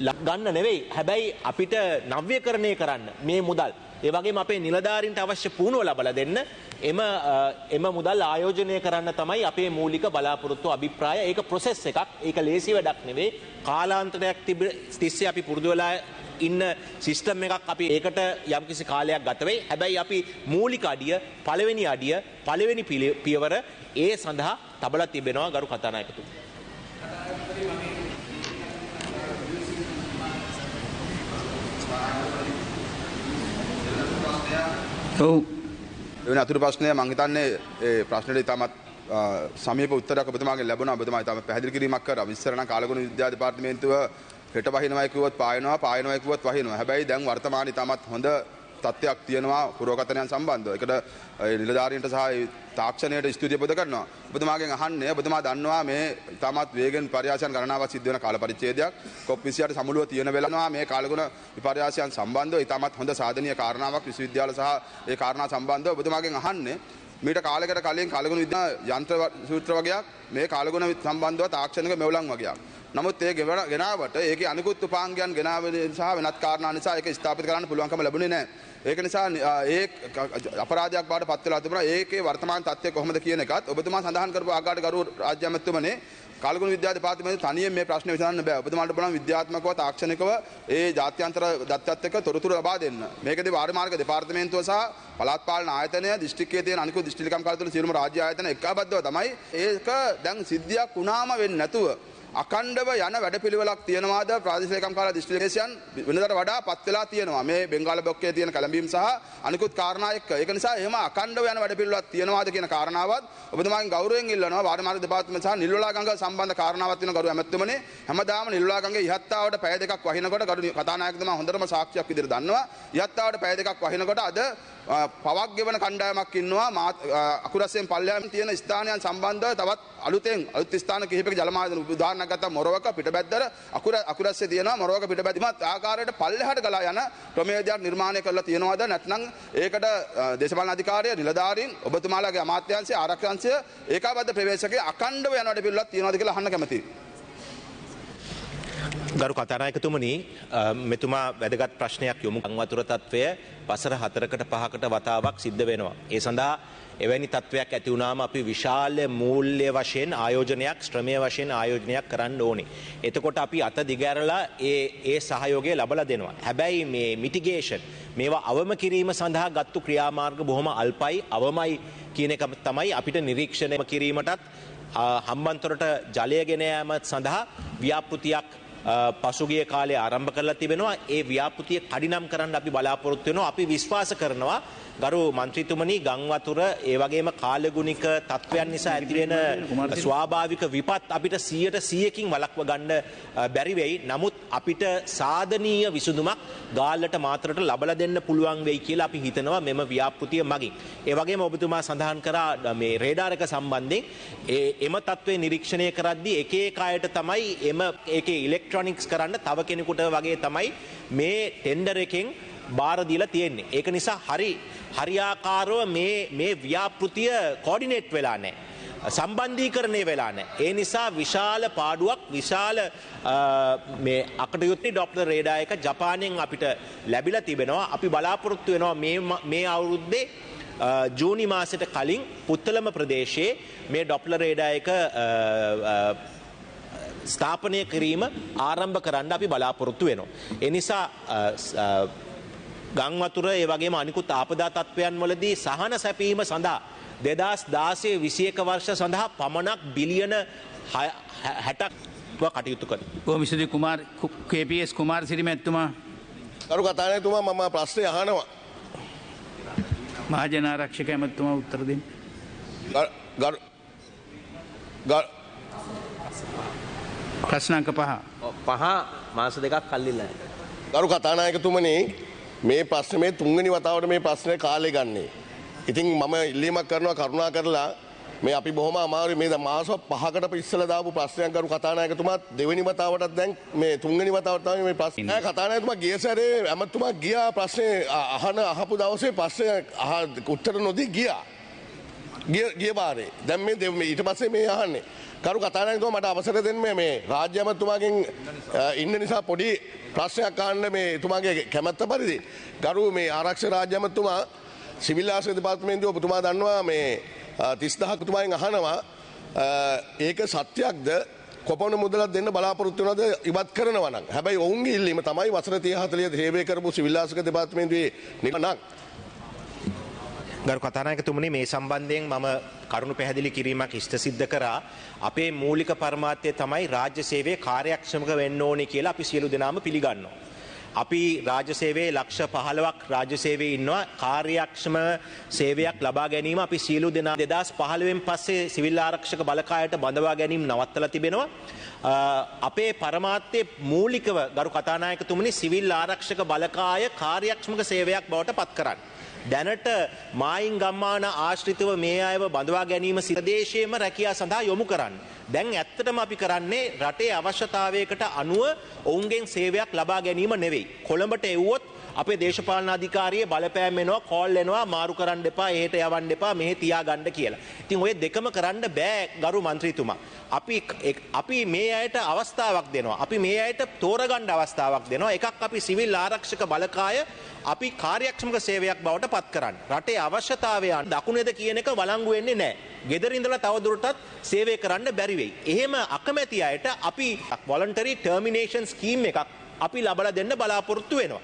ගන්න නෙවෙයි, හැබැයි අපිට නව්‍යකරණය කරන්න මේ මුදල්, ඒ වගේම අපේ නිලධාරීන්ට අවශ්‍ය පුහුණුව ලබා දෙන්න එම මුදල් ආයෝජනය කරන්න තමයි අපේ මූලික බලාපොරොත්තු අභිප්‍රාය. ඒක ප්‍රොසෙස් එකක්. ඒක ලේසි වැඩක් නෙවෙයි. කාලාන්තරයක් තිස්සේ අපි පුරුදු වෙලා ඉන්න සිස්ටම් එකක්. අපි ඒකට යම්කිසි කාලයක් ගත වෙයි. හැබැයි අපි මූලික අඩිය, පළවෙනි පියවර ඒ සඳහා තබලා තිබෙනවා ගරු කතානායකතුමා. වෙන අතුරු ප්‍රශ්නය මම හිතන්නේ ඒ ප්‍රශ්නෙට ඉතාමත් සමීප උත්තරයක් ඔබතුමාගෙන් ලැබුණා. ඔබතුමා ඉතාම පැහැදිලි කිරීමක් කරා. විස්තර නම් කාලගුණ විද්‍යා දෙපාර්තමේන්තුව හෙට වහිනවා කිව්වොත් පායනවා කිව්වොත් වහිනවා. හැබැයි දැන් වර්තමානයේ ඉතාමත් හොඳ තත්ත්වයක් තියෙනවා පුරවකථනයන් සම්බන්ධව. ඒකට නිලධාරීන්ට සහ තාක්ෂණයට ස්තුතිය පුද කරනවා. ඔබතුමාගෙන් අහන්නේ, ඔබතුමා දන්නවා මේ ඉතාමත් වේගෙන් විපර්යාසයන් ගණනාවක් සිද්ධ වෙන කාල පරිච්ඡේදයක් COP28 සමුළුව තියෙන වෙලාවනවා. මේ කාලගුණ විපර්යාසයන් සම්බන්ධව ඉතාමත් හොඳ සාධනීය කාරණාවක් විශ්වවිද්‍යාල සහ ඒ කාරණා සම්බන්ධව ඔබතුමාගෙන් අහන්නේ, මීට කාලයකට කලින් කාලගුණ විද්‍යා යන්ත්‍ර සූත්‍ර වගේක් මේ කාලගුණ සම්බන්ධව තාක්ෂණික මෙවලම් වගේක්. නමුත් ඒ ගෙනාවට ඒකේ අනිකුත් උපාංගයන් ගෙනාව සහ වෙනත් කාරණා නිසා ඒක ස්ථාපිත කරන්න පුළුවන්කම ලැබුණේ නැහැ. ඒක නිසා ඒ අපරාධයක් බවට පත් වෙලා තිබුණා. ඒකේ වර්තමාන තත්ත්වය කොහොමද කියන එකත් ඔබතුමා සඳහන් කරපු ආකාරයට ගරු රාජ්‍ය ඇමතුමනේ කාලගුණ විද්‍යා දෙපාර්තමේන්තුව තනියෙන් මේ ප්‍රශ්නේ විසඳන්න බෑ. ඔබතුමාට බලන්න විද්‍යාත්මකව තාක්ෂණිකව ඒ ජාත්‍යන්තර දත්තත් එක්ක තොරතුරු ලබා දෙන්න. මේකදී වාරි මාර්ග දෙපාර්තමේන්තුව සහ පළාත් පාලන ආයතනය දිස්ත්‍රික්කයේ තියෙන අනිකුත් දිස්ත්‍රික්කම් කාර්යාලවල සියලුම රාජ්‍ය ආයතන එක්කාබද්ධව තමයි ඒක දැන් සිද්ධියක් වුණාම වෙන්නේ නැතුව අකණ්ඩව යන වැඩපිළිවෙලක් තියෙනවාද ප්‍රාදේශීය ලේකම් කාර්යාලය දිස්ත්‍රික්කේෂයන් වෙනදාට වඩා පත් වෙලා තියෙනවා මේ බෙන්ගාල බොක්කේ තියෙන කැළඹීම් සහ අනිකුත් කාරණා එක්ක. ඒක නිසා එහෙම අකණ්ඩව යන වැඩපිළිවෙලක් තියෙනවාද කියන කාරණාවත් ඔබතුමාගෙන් ගෞරවයෙන් ඉල්ලනවා. වාරි මාර්ග දෙපාර්තමේන්තුව සහ නිල්වලා ගඟ සම්බන්ධ කාරණාවක් තියෙන ගරු ඇමතුමනේ හැමදාම නිල්වලා ගඟේ ඉහත්තාවට පැය දෙකක් වහිනකොට ගරු කතානායකතුමා හොඳටම සාක්ෂියක් විදිහට දන්නවා. ඉහත්තාවට පැය දෙකක් වහිනකොට අද පවක් ගෙවන කණ්ඩායමක් ඉන්නවා අකුරස්සෙන් පල්ලෙහාම තියෙන ස්ථානයන් සම්බන්ධව තවත් අලුත් ස්ථාන කිහිපයක ජලමාර්ග උදාහරණයක් ගත්තා මොරවක පිටබැද්දර අකුරස්සේ තියෙනවා මොරවක පිටබැද්දීමත් ආකාරයට පල්ලෙහාට ගලා යන ක්‍රමවේදයක් නිර්මාණය කරලා තියෙනවද නැත්නම් ඒකට දේශපාලන අධිකාරිය නිලධාරීන් ඔබතුමාලාගේ අමාත්‍යාංශය ආරක්ෂාංශය ඒකාබද්ධ ප්‍රවේශකයේ අකණ්ඩව යන වැඩ පිළිවෙලක් තියෙනවද කියලා අහන්න කැමතියි. ගරු කතානායකතුමනි මෙතුමා වැදගත් ප්‍රශ්නයක් යොමු ගංවතුර තත්ත්වය වසර 4කට 5කට වතාවක් සිද්ධ වෙනවා. ඒ සඳහා එවැනි තත්ත්වයක් ඇති වුණාම අපි විශාල මූල්‍ය වශයෙන් ආයෝජනයක් ශ්‍රමය වශයෙන් ආයෝජනයක් කරන්න ඕනේ. එතකොට අපි අත දිගැරලා ඒ සහයෝගය ලබලා දෙනවා. හැබැයි මේ මිටිගේෂන් මේවා අවම කිරීම සඳහා ගත්තු ක්‍රියාමාර්ග බොහොම අල්පයි අවමයි කියන එක තමයි අපිට නිරීක්ෂණය කිරීමටත් හම්බන්තොටට ජලය ගෙන යාම සඳහා ව්‍යාපෘතියක් පසුගිය කාලේ ආරම්භ කරලා තිබෙනවා. ඒ ව්‍යාපෘතිය කඩිනම් කරන්න අපි බලාපොරොත්තු වෙනවා. අපි විශ්වාස කරනවා ගරු මන්ත්‍රීතුමනි ගංවතුර ඒ වගේම කාලගුණික තත්ත්වයන් නිසා ඇතිවෙන ස්වාභාවික විපත් අපිට 100%කින් වළක්ව ගන්න බැරි වෙයි. නමුත් අපිට සාධනීය විසඳුමක් ගාල්ලට මාතරට ලබලා දෙන්න පුළුවන් වෙයි කියලා අපි හිතනවා මෙම ව්‍යාපෘතිය මගින්. ඒ වගේම ඔබතුමා සඳහන් කරා මේ රේඩාර් එක සම්බන්ධයෙන් එම තත්ත්වය නිරීක්ෂණය කරද්දී එක එක අයට තමයි ඒකේ ඉලෙක්ට්‍රොනික්ස් කරන්න තව කෙනෙකුට වගේ තමයි මේ ටෙන්ඩර් එකෙන් බාර දීලා තියෙන්නේ. ඒක නිසා හරියාකාරව මේ ව්‍යාපෘතිය කෝඩිනේට් වෙලා නැහැ. සම්බන්ධීකරණය වෙලා නැහැ. ඒ නිසා විශාල පාඩුවක් විශාල මේ අකටයුත්තේ ඩොප්ලර් රේඩාර් එක ජපානයෙන් අපිට ලැබිලා තිබෙනවා. අපි බලාපොරොත්තු වෙනවා මේ අවුරුද්දේ ජූනි මාසෙට කලින් පුත්තලම ප්‍රදේශයේ මේ ඩොප්ලර් රේඩාර් එක ස්ථාපනය කිරීම ආරම්භ කරන්න අපි බලාපොරොත්තු වෙනවා. ඒ නිසා ගංවතුර ඒ වගේම අනිකුත් ආපදා තත්ත්වයන් වලදී සහන සැපීම සඳහා 2016-21 වර්ෂ සඳහා පමණක් බිලියන 60ක් කටයුතු කරනවා. කොමිසදි කුමාර් KPS කුමාර සිරිමැතිතුමා ගරු කතානායකතුමා මම ප්‍රශ්නේ අහනවා. මහජන ආරක්ෂක ඇමතුමා උත්තර දෙන්න. ප්‍රශ්න අංක 5 මාස දෙකක් කල්ලිලා. ගරු කතානායකතුමනි මේ ප්‍රශ්නේ මේ තුන්වෙනි වතාවට මේ ප්‍රශ්නේ කාලේ ගන්නේ. ඉතින් මම ඉල්ලීමක් කරනවා කරුණා කරලා මේ අපි බොහොම අමාරුයි මේ මාස 5කට ඉස්සෙල්ලා දාපු ප්‍රශ්නයක් ගරු කතානායකතුමා දෙවෙනි වතාවටත් දැන් මේ තුන්වෙනි වතාවට තමයි මේ ප්‍රශ්නේ. කතානායකතුමා ගිය සැරේ ඇමතුමා ගියා ප්‍රශ්නේ අහපු දවසේ ප්‍රශ්නේ උත්තර නොදී ගියා. ගිය පාරේ. දැන් මේ ඊට පස්සේ මේ අහන්නේ. කරු කතානායකතුමා මට අවසර දෙන්න මේ රාජ්‍ය ඇමතුමාගෙන් ඉන්න නිසා පොඩි ප්‍රශ්නයක් අහන්න මේ එතුමාගේ කැමැත්ත පරිදි. ගරු මේ ආරක්ෂක රාජ්‍ය ඇමතුමා සිවිල් ආරක්ෂක දෙපාර්තමේන්තුව ඔබතුමා දන්නවා මේ 30000ක් තුමාගෙන් අහනවා ඒක සත්‍යයක්ද කොපමණ මුදලක් දෙන්න බලාපොරොත්තු වෙනවද ඉවත් කරනවා නම්. හැබැයි ඔවුන්ගේ ඉල්ලීම තමයි වසර 30-40 සේවය කරපු සිවිල් ආරක්ෂක දෙපාර්තමේන්තුවේ නිලණක්. ගරු කතානායකතුමනි මේ සම්බන්ධයෙන් මම කරුණු පැහැදිලි කිරීමක් ඉෂ්ට සිද්ධ කරා. අපේ මූලික පරමාර්ථය තමයි රාජ්‍ය සේවයේ කාර්යක්ෂමක වෙන්න ඕනේ කියලා අපි සියලු දෙනාම පිළිගන්නවා. අපි රාජ්‍ය සේවයේ ලක්ෂ 15ක් රාජ්‍ය සේවයේ ඉන්නවා. කාර්යක්ෂම සේවයක් ලබා ගැනීම අපි සියලු දෙනා 2015න් පස්සේ සිවිල් ආරක්ෂක බලකායට බඳවා ගැනීම නවත්තලා තිබෙනවා. අපේ පරමාර්ථයේ මූලිකව ගරු කතානායකතුමනි සිවිල් ආරක්ෂක බලකාය කාර්යක්ෂමක සේවයක් බවට පත් කරන්න. දැනට මායින් ගම්මාන ආශ්‍රිතව මේ අයව බඳවා ගැනීම සිරදේශයේම රැකියා සඳහා යොමු කරන්න. දැන් ඇත්තටම අපි කරන්නේ රටේ අවශ්‍යතාවයකට අනුව ඔවුන්ගෙන් සේවයක් ලබා ගැනීම නෙවෙයි. කොළඹට එව්වොත් අපේ දේශපාලන අධිකාරියේ බලපෑම් එනවා, කෝල් එනවා, මාරු කරන්න එපා, එහෙට යවන්න එපා, මෙහෙ තියාගන්න කියලා. ඉතින් ඔය දෙකම කරන්න බෑ ගරු මන්ත්‍රීතුමා. අපි මේ අයට අවස්ථාවක් දෙනවා. අපි මේ අයට තෝරගන්න අවස්ථාවක් දෙනවා. එකක් අපි සිවිල් ආරක්ෂක බලකාය අපි කාර්යක්ෂමක සේවයක් බවට පත් කරන්න. රටේ අවශ්‍යතාවයන් දකුණේද කියන එක වළංගු වෙන්නේ නැහැ. ගෙදර ඉඳලා තවදුරටත් සේවය කරන්න බැරි වෙයි. එහෙම අකමැති අයට අපි voluntary termination scheme එකක් අපි ලබලා දෙන්න බලාපොරොත්තු වෙනවා.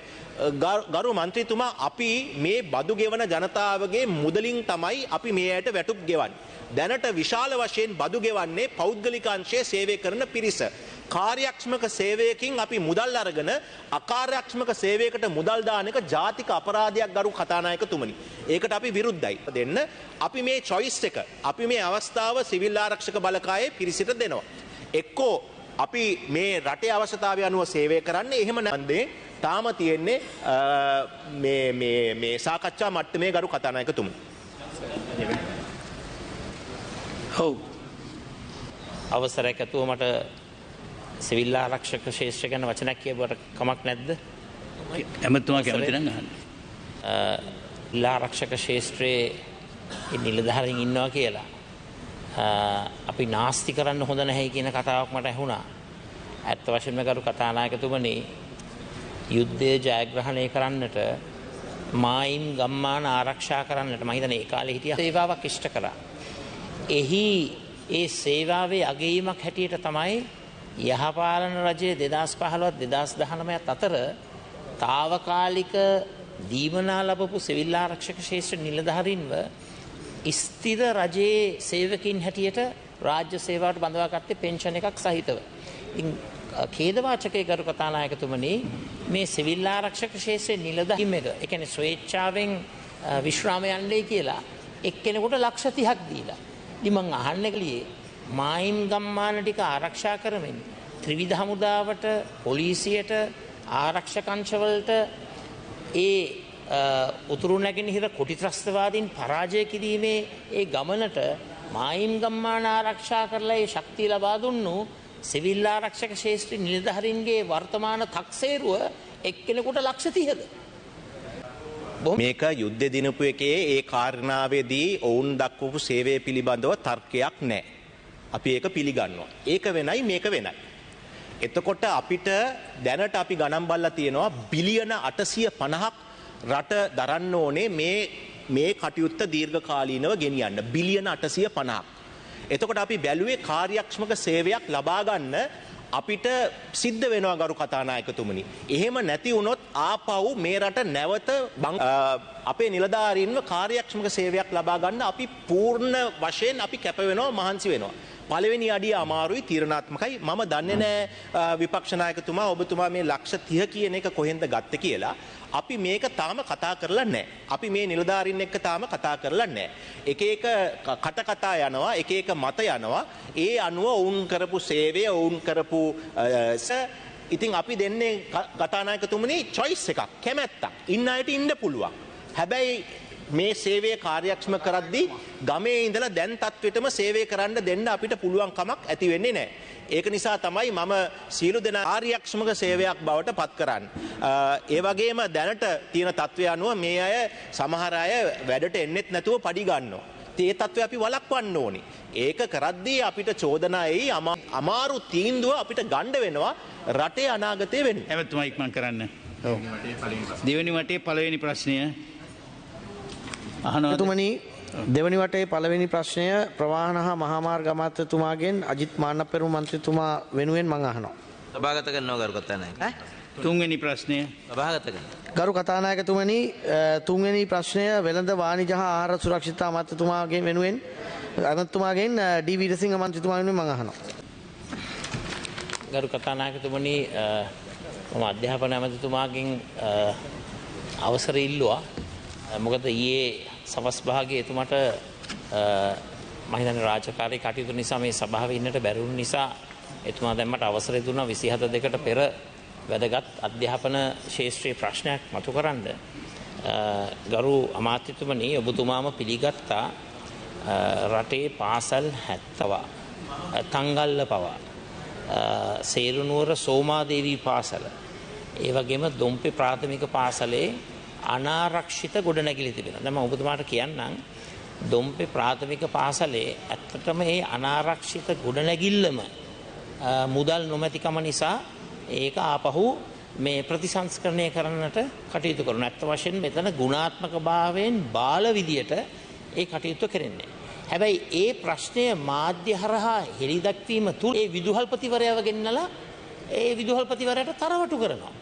ගරු මන්ත්‍රීතුමා අපි මේ බදු ගෙවන ජනතාවගේ මුදලින් තමයි අපි මේ අයට වැටුප් ගෙවන්නේ. දැනට විශාල වශයෙන් බදු ගෙවන්නේ පෞද්ගලික අංශයේ සේවය කරන පිරිස. කාර්යක්ෂමක සේවයකින් අපි මුදල් අරගෙන අකාර්යක්ෂමක සේවයකට මුදල් දාන එක ජාතික අපරාධයක් ගරු කතානායකතුමනි. ඒකට අපි විරුද්ධයි. දෙන්න අපි මේ choice එක අපි මේ අවස්ථාව සිවිල් ආරක්ෂක බලකායේ පිරිසට දෙනවා. එක්කෝ අපි මේ රටේ අවශ්‍යතාවය අනුව සේවය කරන්නේ එහෙම නැන්දේ තාම තියෙන්නේ මේ සාකච්ඡා මට්ටමේ ගරු කතානායකතුමනි. ඔව් අවසරයක් ඇතුව මට සිවිල් ආරක්ෂක ශේෂ්ත්‍රය ගැන වචනයක් කියවට කමක් නැද්ද? ඇමතුමා කැමති නම් අහන්න. සිවිල් ආරක්ෂක ශේෂ්ත්‍රයේ නිලධාරීන් ඉන්නවා කියලා අපි නාස්ති කරන්න හොඳ නැහැ කියන කතාවක් මට ඇහුණා. ඇත්ත වශයෙන්ම ගරු කතානායකතුමනි යුද්ධය ජයග්‍රහණය කරන්නට මායිම් ගම්මාන ආරක්ෂා කරන්නට මම හිතන්නේ ඒ කාලේ හිටිය සේවාවක් ඉෂ්ට කරා. එහි ඒ සේවාවේ අගයීමක් හැටියට තමයි යහපාලන රජයේ 2015 2019 අතර తాවකාලික දීමනා ලැබපු සිවිල් ආරක්ෂක ශේෂ්ත්‍ර නිලධාරීන්ව ස්ථිර රජයේ සේවකින් හැටියට රාජ්‍ය සේවාවට බඳවා ගත්තේ පෙන්ෂන් එකක් සහිතව. ඉතින් ඛේදවාචකයේ ගරු කතානායකතුමනි මේ සිවිල් ආරක්ෂක ශේෂ්ත්‍රයේ නිලධාරීන් එක ඒ කියන්නේ ස්වේච්ඡාවෙන් විශ්‍රාම යන්නේ කියලා එක්කෙනෙකුට ලක්ෂ 30ක් දීලා. ඉතින් මං අහන්නේ කලියේ මායිම් ගම්මාන ටික ආරක්ෂා කරමින් ත්‍රිවිධ හමුදාවට පොලිසියට ආරක්ෂක අංශවලට ඒ උතුරු නැගෙනහිර කොටි ත්‍රස්තවාදීන් පරාජය කිරීමේ ඒ ගමනට මායිම් ගම්මාන ආරක්ෂා කරලා ඒ ශක්තිය ලබා දුන්නු සිවිල් ආරක්ෂක ශේෂ්ත්‍රී නිලධාරීන්ගේ වර්තමාන තක්සේරුව එක්කෙනෙකුට ලක්ෂ 30ද? මේක යුද්ධ දිනපු එකේ ඒ කාරණාවේදී ඔවුන් දක්වපු සේවය පිළිබඳව තර්කයක් නැහැ. අපි ඒක පිළිගන්නවා. ඒක වෙනයි මේක වෙනයි. එතකොට අපිට දැනට අපි ගණන් බලලා තියෙනවා බිලියන 850ක් රට දරන්න ඕනේ මේ කටයුත්ත දීර්ඝකාලීනව ගෙනියන්න. බිලියන 850ක්. එතකොට අපි බැලුවේ කාර්යක්ෂමක සේවයක් ලබා ගන්න අපිට සිද්ධ වෙනවා ගරු කතානායකතුමනි. එහෙම නැති වුණොත් ආපහු මේ රට නැවත අපේ නිලධාරීන්ව කාර්යක්ෂමක සේවයක් ලබා ගන්න අපි පූර්ණ වශයෙන් අපි කැප වෙනවා මහන්සි වෙනවා. පළවෙනි අඩිය අමාරුයි තීරණාත්මකයි. මම දන්නේ නැහැ විපක්ෂ ਨਾයකතුමා ඔබතුමා මේ ලක්ෂ 30 කියන එක කොහෙන්ද ගත්තේ කියලා. අපි මේක තාම කතා කරලා නැහැ. අපි මේ නිලධාරීන් එක්ක තාම කතා කරලා නැහැ. එක එක කට කතා යනවා, එක එක මත යනවා. ඒ අනුව ඔවුන් කරපු සේවය, ඔවුන් කරපු ඉතින් අපි දෙන්නේ කතානායකතුමනි choice එකක්, කැමැත්තක්. ඉන්න අයට ඉන්න පුළුවන්. හැබැයි මේ සේවය කාර්යක්ෂම කරද්දී ගමේ ඉඳලා දැන් තත්වෙටම සේවය කරන්න දෙන්න අපිට පුළුවන් කමක් ඇති වෙන්නේ නැහැ. ඒක නිසා තමයි මම සියලු දෙනා කාර්යක්ෂමක සේවයක් බවට පත් කරන්නේ. ඒ වගේම දැනට තියෙන තත්ත්වය අනුව මේ අය සමහර අය වැඩට එන්නෙත් නැතුව පඩි ගන්නවා. ඒ තත්ත්වය අපි වළක්වන්න ඕනේ. ඒක කරද්දී අපිට චෝදනායි අමාරු තීන්දුව අපිට ගන්න වෙනවා රටේ අනාගතය වෙන්න. එමෙතුමා ඉක්මන් කරන්න. ඔව්. දෙවෙනි වටේ පළවෙනි ප්‍රශ්නය එතුමනි දෙවනි වටේ පළවෙනි ප්‍රශ්නය ප්‍රවාහන හා මහාමාර්ග අමාත්‍යතුමාගෙන් අජිත් මාන්නපෙරුම මන්ත්‍රීතුමා වෙනුවෙන් මම අහනවා. සභාගත කරනවා ගරු කතානායක. තුන්වෙනි ප්‍රශ්නය සභාගත කරනවා. ගරු කතානායකතුමනි තුන්වෙනි ප්‍රශ්නය වෙළඳ වාණිජ හා ආහාර සුරක්ෂිතතා අමාත්‍යතුමාගෙන් වෙනුවෙන් අගමැතිතුමාගෙන් ඩී වීරසිංහ මන්ත්‍රීතුමා වෙනුවෙන් මම අහනවා. ගරු කතානායකතුමනි මම අධ්‍යාපන ඇමතිතුමාගෙන් අවසර ඉල්ලුවා. මොකද ඊයේ සවස් භාගයේ එතුමාට මම හිතන්නේ රාජකාරී කටයුතු නිසා මේ සභාවේ ඉන්නට බැරි වුණු නිසා එතුමා දැන් මට අවසරය දුන්නා 27 පෙර වැදගත් අධ්‍යාපන ශාස්ත්‍රීය ප්‍රශ්නයක් මතු කරන්න. ගරු අමාත්‍යතුමනි ඔබතුමාම පිළිගත්තා රටේ පාසල් 70 තංගල්ල පවා සේරුනුවර සෝමාදේවී පාසල ඒ වගේම දොම්පේ ප්‍රාථමික පාසලේ අනාරක්ෂිත ගොඩනැගිලි තිබෙනවා. දැන් මම ඔබතුමාට කියන්නම් දොම්පේ ප්‍රාථමික පාසලේ ඇත්තටම මේ අනාරක්ෂිත ගොඩනැගිල්ලම මුදල් නොමැතිකම නිසා ඒක ආපහු මේ ප්‍රතිසංස්කරණය කරන්නට කටයුතු කරන. ඇත්ත වශයෙන් මෙතන ගුණාත්මක භාවයෙන් බාල විදියට ඒ කටයුතු කරන්නේ. හැබැයි ඒ ප්‍රශ්නය මාධ්‍ය හරහා හෙළිදැක්වීම තුළ ඒ විදුහල්පතිවරයාව ගෙන්නලා ඒ විදුහල්පතිවරයාට තරවටු කරනවා.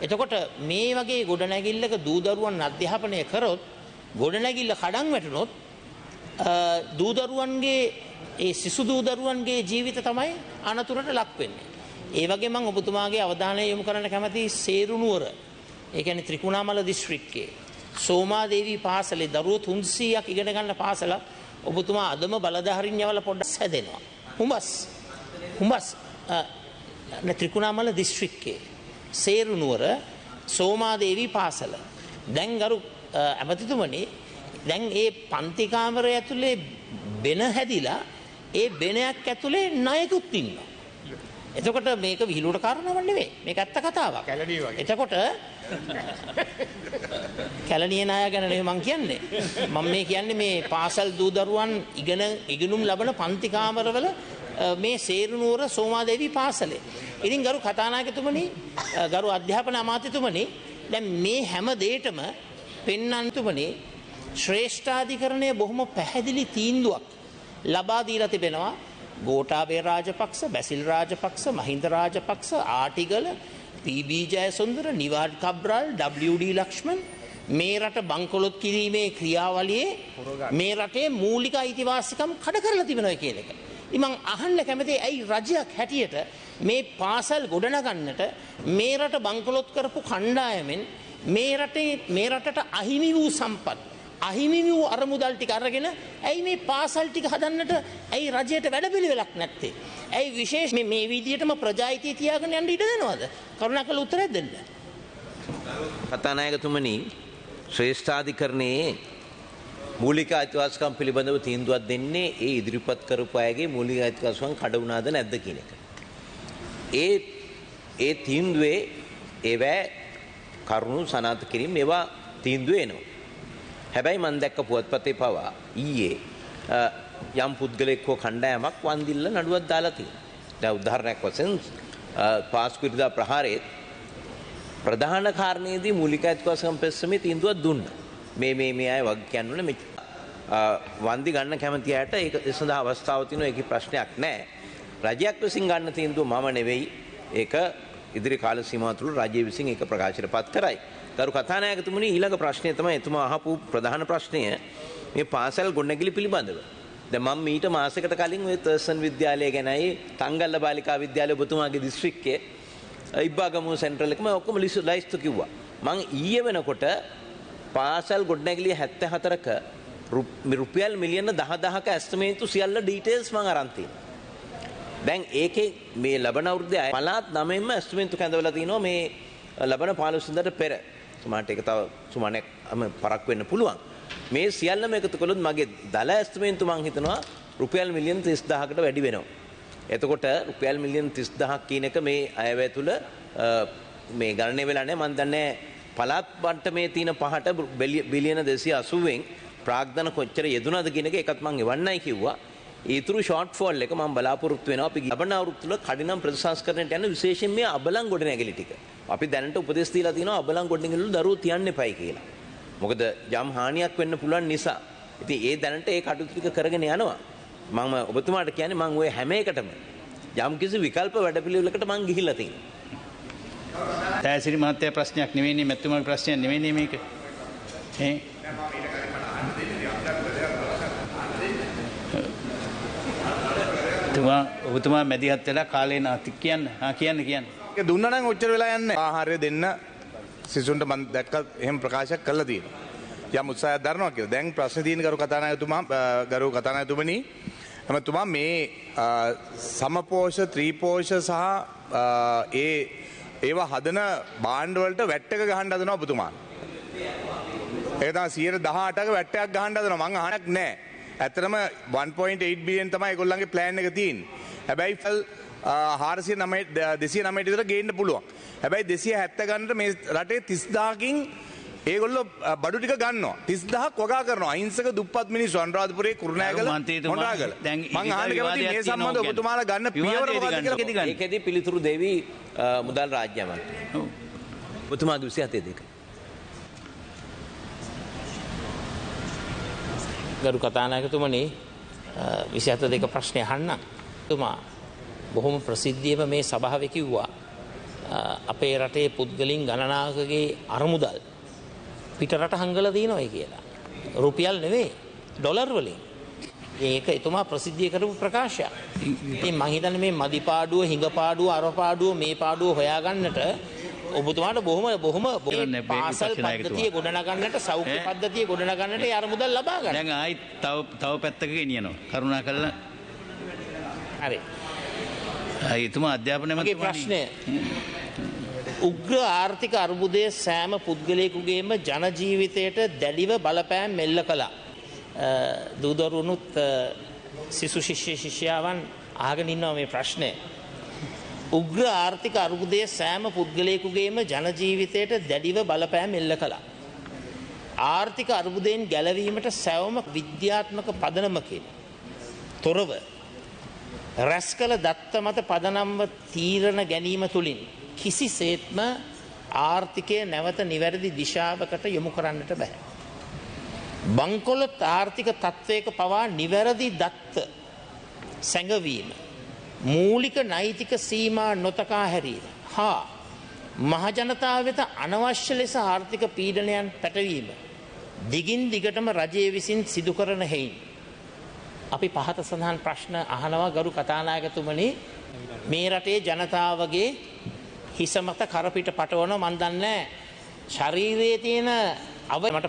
එතකොට මේ වගේ ගොඩනැගිල්ලක දූදරුවන් අධ්‍යාපනය කරොත් ගොඩනැගිල්ල කඩන් වැටුනොත් දූදරුවන්ගේ ඒ සිසු දූදරුවන්ගේ ජීවිත තමයි අනතුරට ලක් වෙන්නේ. ඒ වගේ මම ඔබතුමාගේ අවධානය යොමු කරන්න කැමති සේරුනුවර ඒ කියන්නේ ත්‍රිකුණාමල දිස්ත්‍රික්කයේ සෝමාදේවී පාසලේ දරුවෝ 300ක් ඉගෙන ගන්න පාසල ඔබතුමා අදම බලධාරීන් යවලා පොඩ්ඩක් හැදෙනවා. හුඹස් ත්‍රිකුණාමල දිස්ත්‍රික්කයේ සේරුනුවර සෝමාදේවී පාසල. දැන් ගරු ඇමතිතුමනි දැන් ඒ පන්ති කාමරය ඇතුලේ බෙන හැදිලා ඒ බෙනයක් ඇතුලේ ණයකුත් ඉන්නවා. එතකොට මේක විහිළුවට කාරණාවක් නෙවෙයි. මේක ඇත්ත කතාවක්. එතකොට කැලණියේ ණය ගැන නෙවෙයි මම කියන්නේ. මම මේ කියන්නේ මේ පාසල් දූ දරුවන් ඉගෙනුම් ලබන පන්ති කාමරවල මේ සේරුනුවර සෝමාදේවී පාසලේ. ඉතින් ගරු කතානායකතුමනි, ගරු අධ්‍යාපන අමාත්‍යතුමනි, දැන් මේ හැම දෙයකම පෙන්වන්නතුමනි ශ්‍රේෂ්ඨාධිකරණය බොහොම පැහැදිලි තීන්දුවක් ලබා දීලා තිබෙනවා. ගෝඨාභය රාජපක්ෂ, බැසිල් රාජපක්ෂ, මහින්ද රාජපක්ෂ, ආටිගල, පී.බී. ජයසුන්දර, නිවාඩ් කබ්‍රාල්, W.D. ලක්ෂ්මන් මේ රට බංකොලොත් කිරීමේ ක්‍රියාවලියේ මේ රටේ මූලික අයිතිවාසිකම් කඩ කරලා තිබෙනවා කියන එක. ඉතින් මම අහන්න කැමතියි ඇයි රජයක් හැටියට මේ පාසල් ගොඩනගන්නට මේ රට බංකොලොත් කරපු කණ්ඩායමෙන් මේ රටට අහිමි වූ සම්පත් අහිමි වූ අරමුදල් ටික අරගෙන ඇයි මේ පාසල් ටික හදන්නට ඇයි රජයට වැඩපිළිවෙලක් නැත්තේ? ඇයි විශේෂ මේ විදියටම ප්‍රජායිතිය තියාගෙන යන්න ඉඩ දෙනවද? කරුණාකරලා උත්තරයක් දෙන්න. කතානායකතුමනි, ශ්‍රේෂ්ඨාධිකරණයේ මූලික අයිතිවාසිකම් පිළිබඳව තීන්දුවක් දෙන්නේ ඒ ඉදිරිපත් කරපු අයගේ මූලික අයිතිවාසිකම් කඩ වුණාද නැද්ද කියන එක. ඒ තීන්දුවේ ඒවැ කරුණු සනාථ කිරීම ඒවා තීන්දුවේ එනවා. හැබැයි මම දැක්ක පුවත්පතේ පවා ඊයේ යම් පුද්ගලෙක් හෝ කණ්ඩායමක් වන්දිල්ල නඩුවක් දාලා තියෙනවා. දැන් උදාහරණයක් වශයෙන් පාස්කු ඉරිදා ප්‍රහාරයේ ප්‍රධාන කාරණේදී මූලික අයිතිවාසිකම් පෙස්සමේ තීන්දුවක් දුන්නා. මේ අය වග කියන්නේ මේ වන්දි ගන්න කැමති අයට ඒක සඳහා අවස්ථාව තියෙනවා. ඒකේ ප්‍රශ්නයක් නැහැ. රජයක් විසින් ගන්න තීන්දුව මම නෙවෙයි. ඒක ඉදිරි කාල සීමාව තුළ රජය විසින් ඒක ප්‍රකාශයටපත් කරයි. ගරු කතානායකතුමනි, ඊළඟ ප්‍රශ්නය තමයි එතුමා අහපු ප්‍රධාන ප්‍රශ්නය මේ පාසල් ගොඩනැගිලි පිළිබඳව. දැන් මම මීට මාසයකට කලින් ඔය තර්සන් විද්‍යාලය ගැනයි තංගල්ල බාලිකා විද්‍යාලය ඔබතුමාගේ දිස්ත්‍රික්කයේ ඉබ්බාගමුව සෙන්ට්‍රල් එකම ඔක්කොම ලයිස්තු කිව්වා. මම ඊයේ වෙනකොට පාසල් ගොඩනැගිලි 74ක රුපියල් මිලියන 10,000ක ඇස්ටිමේට්තු සියල්ල ඩීටේල්ස් මම අරන් තියෙනවා. දැන් ඒකේ මේ ලබන අවුරුද්දේ පළාත් 9න්ම ඇස්ටිමේට්තු කැඳවලා තිනවා මේ ලබන 15 වෙනිදාට පෙර. සමහරට ඒක තව සුමානක් පරක් වෙන්න පුළුවන්. මේ සියල්ලම එකතු කළොත් මගේ දල ඇස්ටිමේට්තු මම හිතනවා රුපියල් මිලියන 30000කට වැඩි වෙනවා. එතකොට රුපියල් මිලියන 30000ක් කියන එක මේ අයවැය තුල මේ ගණනය වෙලා නැහැ. මම දන්නේ පළාත් මට්ටමේ තියෙන පහට බිලියන 280න් ප්‍රාග්ධන කොච්චර යෙදුනද කියන එක ඒකත් මම එවන්නයි කිව්වා. ඊතුරු ෂෝට් ෆෝල් එක මම බලාපොරොත්තු වෙනවා අපි ලබන අවුරුදු තුල කඩිනම් ප්‍රතිසංස්කරණයට යන විශේෂයෙන් මේ අබලන් ගොඩනැගිලි ටික. අපි දැනට උපදෙස් දීලා තියෙනවා අබලන් ගොඩනැගිලි වල දරුවෝ තියන්න එපයි කියලා. මොකද යම් හානියක් වෙන්න පුළුවන් නිසා. ඉතින් ඒ දැනට ඒ කටයුතු ටික කරගෙන යනවා. මම ඔබතුමාට කියන්නේ මම ওই හැම එකටම යම් කිසි විකල්ප වැඩපිළිවෙලකට මම ගිහිල්ලා තියෙනවා. තෑසිරි මහත්තයා ප්‍රශ්නයක් නෙවෙයිනේ, මැතිතුමාගේ ප්‍රශ්නයක් නෙවෙයිනේ මේක. ඔබතුමා මැදිහත් වෙලා කාලේ නාති කියන්න. ඒක දුන්නා නම් ඔච්චර වෙලා යන්නේ. ආහාරය දෙන්න සිසුන්ට මම දැක්ක එහෙම ප්‍රකාශයක් කළා තියෙනවා. යම් උත්සාහයක් දරනවා කියලා. දැන් ප්‍රශ්නේ තියෙන ගරු කතානායකතුමනි එමතුමා මේ සමපෝෂ ත්‍රිපෝෂ සහ ඒවා හදන භාණ්ඩ වලට වැට් එක ගහන්න හදනවා ඔබතුමා. ඒක තමයි 118ක වැට් එකක් ගහන්න හදනවා. මං අහන්නක් නැහැ. ඇත්තටම 1.8 බිලියන් තමයි ඒගොල්ලන්ගේ ප්ලෑන් එක තියෙන්නේ. හැබැයි 209 විතර ගේන්න පුළුවන්. හැබැයි 270 ගන්නට මේ රටේ 30000කින් ඒගොල්ලෝ බඩු ටික ගන්නවා. 30000ක් වගා කරනවා. අහිංසක දුප්පත් මිනිස්සු අනුරාධපුරේ කුරුණෑගල මොණරාගල. මම අහන්න කැමතියි මේ සම්බන්ධව ඔබතුමාලා ගන්න පියවර මොකක්ද කියලා. ඒකෙදි පිළිතුරු දෙවි මුදල් රාජ්‍ය අමාත්‍ය. ඔබතුමාගේ 27 ගරු කතානායකතුමනි 27 ප්‍රශ්නය අහන්න. තුමා බොහොම ප්‍රසිද්ධියම මේ සභාවේ කිව්වා අපේ රටේ පුද්ගලින් ගණනාකගේ අරමුදල් පිට රට හංගලා දිනවයි කියලා. රුපියල් නෙවෙයි ඩොලර් වලින්. ඒක එතුමා ප්‍රසිද්ධිය කරපු ප්‍රකාශයක්. ඉතින් මං හිතන්නේ මේ මදි පාඩුව, හිඟ පාඩුව, අර පාඩුව, මේ පාඩුව හොයාගන්නට ඔබතුමාට බොහොම පාසල් පද්ධතිය ගොඩනගන්නට, සෞඛ්‍ය පද්ධතිය ගොඩනගන්නට ඒ අරමුදල් ලබා ගන්න. දැන් ආයි තව පැත්තක ගෙනියනවා. කරුණාකරලා. හරි. එතුමා අධ්‍යාපන මන්ත්‍රී ප්‍රශ්නය. උග්‍ර ආර්ථික අර්බුදයේ සෑම පුද්ගලයෙකුගේම ජන ජීවිතයට දැඩිව බලපෑම් මෙල්ල කළා. දූදරුණුත් සිසු ශිෂ්‍ය ශිෂ්‍යාවන් අහගෙන ඉන්නවා මේ ප්‍රශ්නය. උග්‍ර ආර්ථික අර්බුදයේ සෑම පුද්ගලයෙකුගේම ජන ජීවිතයට දැඩිව බලපෑම් එල්ල කළා. ආර්ථික අර්බුදයෙන් ගැලවීමට සැවම විද්‍යාත්මක පදනමකින් තොරව රැස් කළ දත්ත මත පදනම්ව තීරණ ගැනීම තුළින් කිසිසේත්ම ආර්ථිකය නැවත නිවැරදි දිශාවකට යොමු කරන්නට බැහැ. බංකොලොත් ආර්ථික තත්ත්වයක පවා නිවැරදි දත්ත සැඟවීම, මූලික නෛතික සීමා නොතකා හැරීම හා මහජනතාව වෙත අනවශ්‍ය ලෙස ආර්ථික පීඩනයන් පැටවීම දිගින් දිගටම රජය විසින් සිදු කරන හේයින් අපි පහත සඳහන් ප්‍රශ්න අහනවා ගරු කතානායකතුමනි. මේ රටේ ජනතාවගේ හිස මත කරපිට පටවන මන් දන්නේ ශරීරයේ තියෙන මට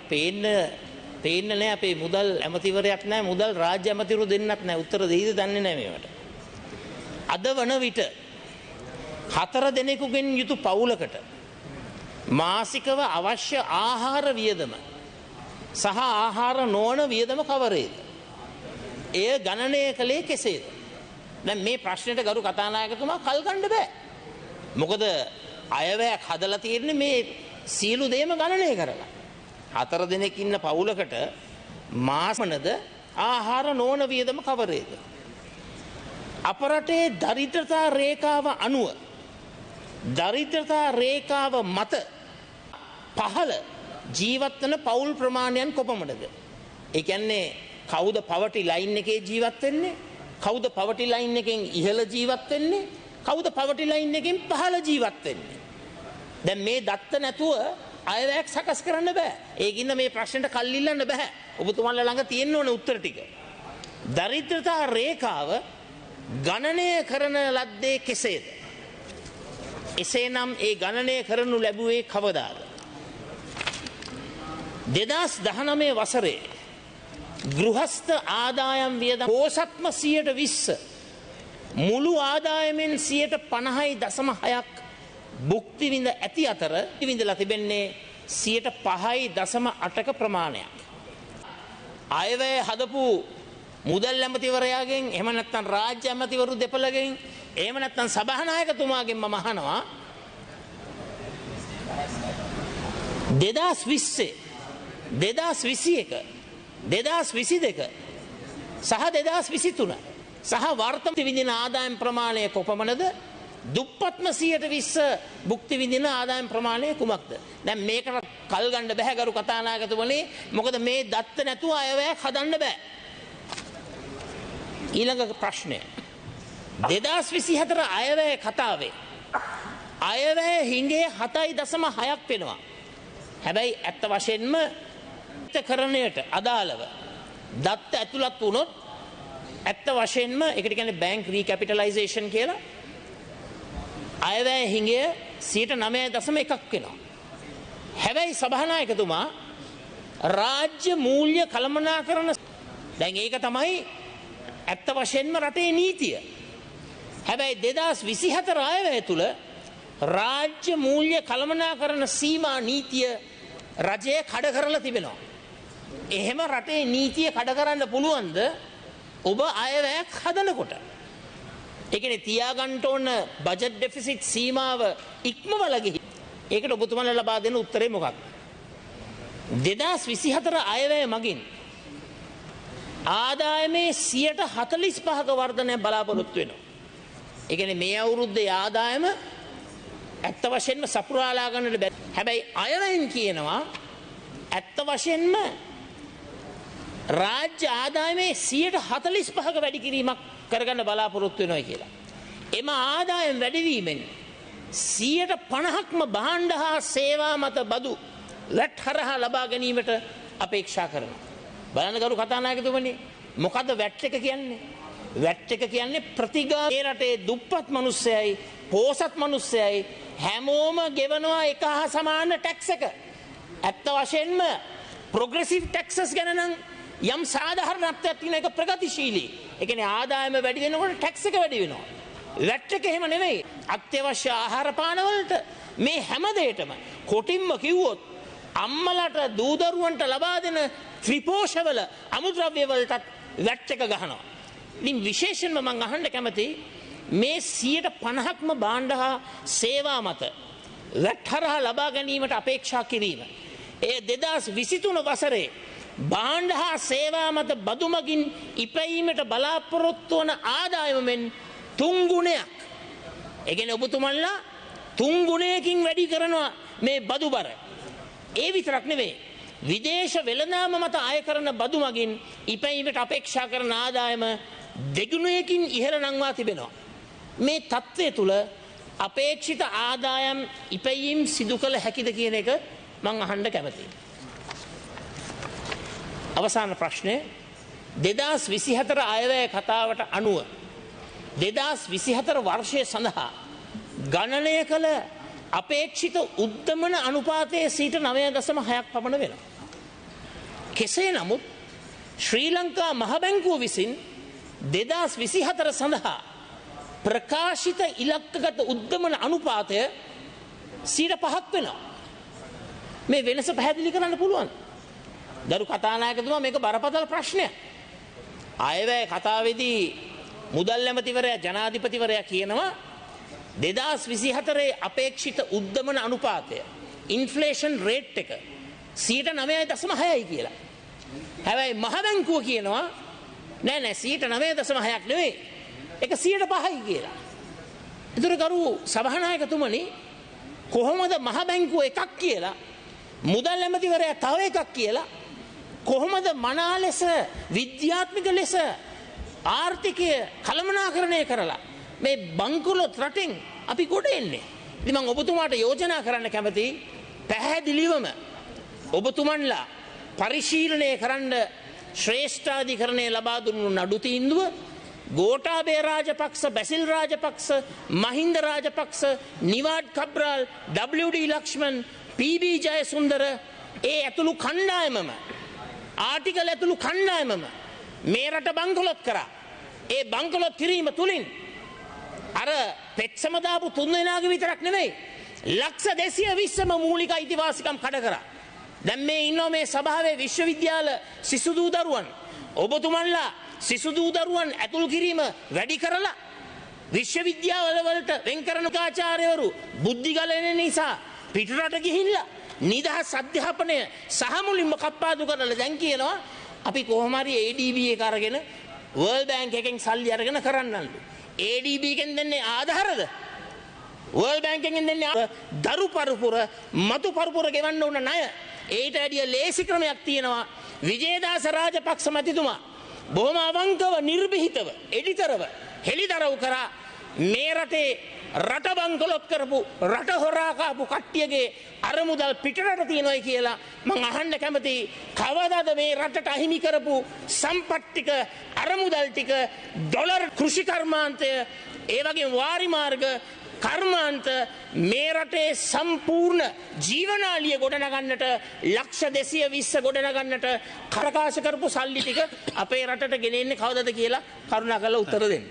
පේන්න නෑ අපේ මුදල් ඇමතිවරයක් නෑ, මුදල් රාජ්‍ය ඇමතිවරු දෙන්නත් නෑ. උත්තර දෙයිද දන්නේ නෑ මේවට. අද වන විට 4 දෙනෙකුගෙන් යුතු පවුලකට මාසිකව අවශ්‍ය ආහාර වියදම සහ ආහාර නොවන වියදම කවරේද? එය ගණනය කළේ කෙසේද? දැන් මේ ප්‍රශ්නෙට ගරු කතානායකතුමා කල් ගන්න බෑ. මොකද අයවැයක් හදලා තියෙන්නේ මේ සියලු දේම ගණනය කරලා. 4 දෙනෙක් ඉන්න පවුලකට මාසමනද ආහාර නොවන වියදම කවරේද? අප රටේ දරිද්‍රතා රේඛාව අනුව දරිද්‍රතා රේඛාව මත පහළ ජීවත් වන පවුල් ප්‍රමාණයන් කොපමණද? ඒ කියන්නේ කවුද පවර්ටි ලයින් එකේ ජීවත් වෙන්නේ? කවුද පවර්ටි ලයින් එකෙන් ඉහළ ජීවත් වෙන්නේ? කවුද පවර්ටි ලයින් එකෙන් පහළ ජීවත් වෙන්නේ? දැන් මේ දත්ත නැතුව අයවැයක් සකස් කරන්න බෑ. ඒකින්ද මේ ප්‍රශ්නෙට කල් ඉල්ලන්න බෑ. ඔබතුමාලා ළඟ තියෙන්න ඕන උත්තර ටික. දරිද්‍රතා රේඛාව ගණනය කරන ලද්දේ කෙසේද? එසේනම් ඒ ගණනය කරනු ලැබුවේ කවදාද? 2019 වසරේ ගෘහස්ත ආදායම් වියදම් පෝසත්ම 120 මුළු ආදායමෙන් 50.6ක් භුක්ති විඳ ඇති අතර විඳලා තිබෙන්නේ 5.8ක ප්‍රමාණයක්. අයවැය හදපු මුදල් ඇමතිවරයාගෙන්, එහෙම නැත්නම් රාජ්‍ය ඇමතිවරු දෙපළගෙන්, එහෙම නැත්නම් සභානායකතුමාගෙන් මම අහනවා 2020 2021 2022 සහ 2023 සහ වර්තමාන විඳින ආදායම් ප්‍රමාණය කොපමණද? දුප්පත්ම 120 භුක්ති විඳින ආදායම් ප්‍රමාණය කුමක්ද? දැන් මේකට කල් ගන්න බෑ ගරු කතානායකතුමනි. මොකද මේ දත්ත නැතුව අයවැයක් හදන්න බෑ. ඊළඟ ප්‍රශ්නය 2024 අයවැය කතාවේ අයවැය හිඟේ 7.6ක් වෙනවා. හැබැයි ඇත්ත වශයෙන්ම කරණයට අදාළව දත්ත ඇතුළත් වුණොත් ඇත්ත වශයෙන්ම ඒකට කියන්නේ බැංක් රීකැපිටලයිසේෂන් කියලා අයවැය හිඟය 9.1ක් වෙනවා. හැබැයි සභානායකතුමා රාජ්‍ය මූල්‍ය කළමනාකරන දැන් ඒක තමයි ඇත්ත වශයෙන්ම රටේ නීතිය. හැබැයි 2024 අයවැය තුල රාජ්‍ය මූල්‍ය කළමනාකරන සීමා නීතිය රජය කඩ කරලා තිබෙනවා. එහෙම රටේ නීතිය කඩ කරන්න පුළුවන්ද ඔබ අයවැයක් හදනකොට? ඒ කියන්නේ තියාගන්න ඕන බජට් ඩෙෆිසිට් සීමාව ඉක්මවලා ගිහින් ඒකට ඔබතුමාලා ලබා දෙන උත්තරේ මොකක්ද? 2024 අයවැය මගින් ආදායමේ 45%ක වර්ධනයක් බලාපොරොත්තු වෙනවා. ඒ කියන්නේ මේ අවුරුද්දේ ආදායම ඇත්ත වශයෙන්ම සපුරාලා ගන්නට බැහැ. හැබැයි අයවැයෙන් කියනවා ඇත්ත වශයෙන්ම රාජ්‍ය ආදායමේ 45% වැඩි කිරීමක් කරගන්න බලාපොරොත්තු වෙනවා කියලා. එම ආදායම් වැඩිවීමෙන් 50%ක්ම භාණ්ඩ හා සේවා මත බදු වැට් හරහා ලබා ගැනීමට අපේක්ෂා කරනවා. බලන්න ගරු කතානායකතුමනි, මොකද්ද වැට් එක කියන්නේ? වැට් එක කියන්නේ ප්‍රතිගාමී රටේ දුප්පත් මිනිස්සයයි පෝසත් මිනිස්සයයි හැමෝම ගෙවනවා එක හා සමාන ටැක්ස් එක. ඇත්ත වශයෙන්ම ප්‍රොග්‍රෙසිව් ටැක්සස් ගැන නම් යම් සාධාරණත්වයක් තියෙන එක ප්‍රගතිශීලී. ඒ කියන්නේ ආදායම වැඩි වෙනකොට ටැක්ස් එක වැඩි වෙනවා. වැට් එක එහෙම නෙවෙයි. අත්‍යවශ්‍ය ආහාර පාන වලට මේ හැම දෙයකම කොටින්ම කිව්වොත් අම්මලට දූ දරුවන්ට ලබා දෙන ත්‍රිපෝෂවල අමුද්‍රව්‍ය වලටත් වැට් එක ගහනවා. ඉතින් විශේෂයෙන්ම මම අහන්න කැමතියි මේ 50%ක්ම භාණ්ඩ හා සේවා මත වැට් හරහා ලබා ගැනීමට අපේක්ෂා කිරීම. ඒ 2023 වසරේ භාණ්ඩ හා සේවා මත බදු මගින් ඉපැයීමට බලාපොරොත්තු වන ආදායමෙන් 3 ගුණයක්. ඒ කියන්නේ ඔබතුමන්ලා 3 ගුණයකින් වැඩි කරනවා මේ බදු බර. ඒ විතරක් නෙවෙයි. විදේශ වෙළඳාම මත ආය කරන බදු මගින් ඉපැයීමට අපේක්ෂා කරන ආදායම 2 ගුණයකින් ඉහළ නංවා තිබෙනවා. මේ තත්ත්වය තුල අපේක්ෂිත ආදායම් ඉපැයීම් සිදු කළ හැකිද කියන එක මම අහන්න කැමතියි. අවසාන ප්‍රශ්නය 2024 අයවැය කතාවට අනුව 2024 වර්ෂය සඳහා ගණනය කළ අපේක්ෂිත උද්දමන අනුපාතයේ 9.6ක් පමණ වෙනවා. කෙසේ නමුත් ශ්‍රී ලංකා මහ බැංකුව විසින් 2024 සඳහා ප්‍රකාශිත ඉලක්කගත උද්දමන අනුපාතය 5ක් වෙනවා. මේ වෙනස පැහැදිලි කරන්න පුළුවන්. දරු කතානායකතුමා මේක බරපතල ප්‍රශ්නයක්. අයවැය කතාවේදී මුදල් ඇමතිවරයා ජනාධිපතිවරයා කියනවා 2024 අපේක්ෂිත උද්දමන අනුපාතය ඉන්ෆ්ලේෂන් රේට් එක 9.6යි කියලා. හැබැයි මහ බැංකුව කියනවා නෑ 9.6ක් නෙවෙයි ඒක 5යි කියලා. ඒතර ගරු සභානායකතුමනි කොහොමද මහ බැංකුව එකක් කියලා මුදල් ඇමතිවරයා තව එකක් කියලා කොහොමද මනා ලෙස විද්‍යාත්මක ලෙස ආර්ථිකය කළමනාකරණය කරලා මේ බංකොලොත් රටෙන් අපි ගොඩ එන්නේ. ඉතින් මම ඔබතුමාට යෝජනා කරන්න කැමතියි පැහැදිලිවම ඔබතුමන්ලා පරිශීලනය කරන්න ශ්‍රේෂ්ඨාධිකරණය ලබා දුන්නු නඩු තීන්දුව ගෝඨාභය රාජපක්ෂ, බැසිල් රාජපක්ෂ, මහින්ද රාජපක්ෂ, නිවාඩ් කබ්‍රාල්, WD ලක්ෂ්මන්, PB ජයසුන්දර ඒ ඇතුළු කණ්ඩායමම ආටිකල් ඇතුළු කණ්ඩායමම මේ රට බංකොලොත් කරා. ඒ බංකොලොත් කිරීම තුලින් අර පෙත්සම දාපු 3 දෙනාගේ විතරක් නෙමෙයි ලක්ෂ 220ම මූලික අයිතිවාසිකම් කඩ කරා. දැන් මේ ඉන්නෝ මේ සභාවේ විශ්වවිද්‍යාල සිසු දූ දරුවන් ඔබතුමන්ලා සිසු දූ දරුවන් ඇතුළු කිරීම වැඩි කරලා විශ්වවිද්‍යාල වලට වෙන් කරන කාචාර්යවරු බුද්ධි ගලන නිසා පිටරට ගිහිල්ලා නිදහස් අධ්‍යාපනය සහ මුලින්ම කප්පාදු කරලා දැන් කියනවා අපි කොහොම හරි ADB එක අරගෙන World Bank එකෙන් සල්ලි අරගෙන කරන්නලු. ADB එකෙන් දෙන්නේ ආධාරද? World Bank එකෙන් දෙන්නේ දරු පරපුර මතු පරපුර ගෙවන්න උන ණය. ඒට වැඩිය ලේසි ක්‍රමයක් තියෙනවා. විජේදාස රාජපක්ෂ මැතිතුමා බොහොම අවංකව නිර්භීතව එඩිතරව හෙළිදරව් කරා මේ රටේ රට බංකොලොත් කරපු රට හොරා කාපු කට්ටියගේ අරමුදල් පිටරට තියෙනවායි කියලා මම අහන්න කැමතියි. කවදාද මේ රටට අහිමි කරපු සම්පත් ටික අරමුදල් ටික ඩොලර් කෘෂි කර්මාන්තය ඒ වගේම වාරි මාර්ග කර්මාන්ත මේ රටේ සම්පූර්ණ ජීවනාලිය ගොඩනගන්නට ලක්ෂ 220 ගොඩනගන්නට කරකාශ කරපු සල්ලි ටික අපේ රටට ගෙනෙන්නේ කවදද කියලා කරුණාකරලා උත්තර දෙන්න.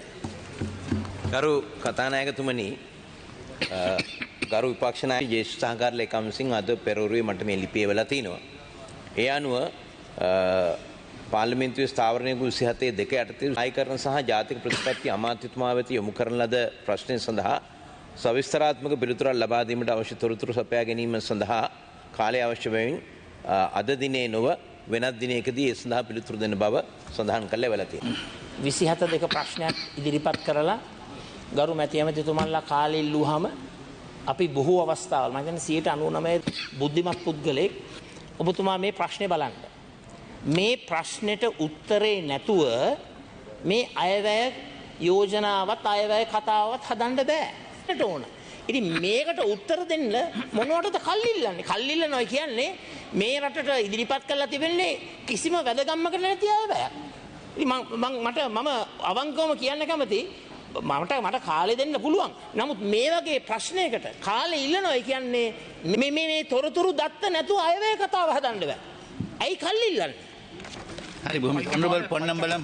ගරු කතානායකතුමනි, ගරු විපක්ෂ නායක ජේෂ්ඨ සහකාර ලේකම් සිං අද පෙරවරුවේ මට මේ ලිපිය වෙලා තිනවා. ඒ අනුව පාර්ලිමේන්තුවේ ස්ථාවරණය 27 යටතේ ආයකරණ සහ ජාතික ප්‍රතිපත්ති අමාත්‍යතුමා වෙත යොමු කරන ලද ප්‍රශ්නය සඳහා සවිස්තරාත්මක පිළිතුරක් ලබා දීමට අවශ්‍ය තොරතුරු සපයා ගැනීම සඳහා කාලය අවශ්‍ය බැවින් අද දිනේ නොව වෙනත් දිනයකදී ඒ සඳහා පිළිතුරු දෙන බව සඳහන් කළේ වෙලා තියෙනවා. 27 දෙක ප්‍රශ්නයක් ඉදිරිපත් කරලා ගරු මැති ඇමතිතුමන්ලා කාලය ඉල්ලුවාම අපි බොහෝ අවස්ථාවල් මම කියන්නේ 99% බුද්ධිමත් පුද්ගලෙක් ඔබතුමා මේ ප්‍රශ්නේ බලන්න. මේ ප්‍රශ්නෙට උත්තරේ නැතුව මේ අයවැය යෝජනාවත් අයවැය කතාවත් හදන්න බෑ. ඒකට ඕන. ඉතින් මේකට උත්තර දෙන්න මොනවටද කල්ලිල්ලන්නේ? කල්ලිල්ලනවා කියන්නේ මේ රටට ඉදිරිපත් කරලා තිබෙන්නේ කිසිම වැදගම්මකට නැති අයවැයක්. ඉතින් මම අවංකවම කියන්න කැමති මට කාලේ දෙන්න පුළුවන්. නමුත් මේ වගේ ප්‍රශ්නයකට කාලේ ඉල්ලනවා කියන්නේ මේ තොරතුරු දත්ත නැතුව අයවැය කතාව හදන්න බෑ. ඇයි කල්ලිල්ලන්නේ? හරි බොහොම honorable Ponnambalam.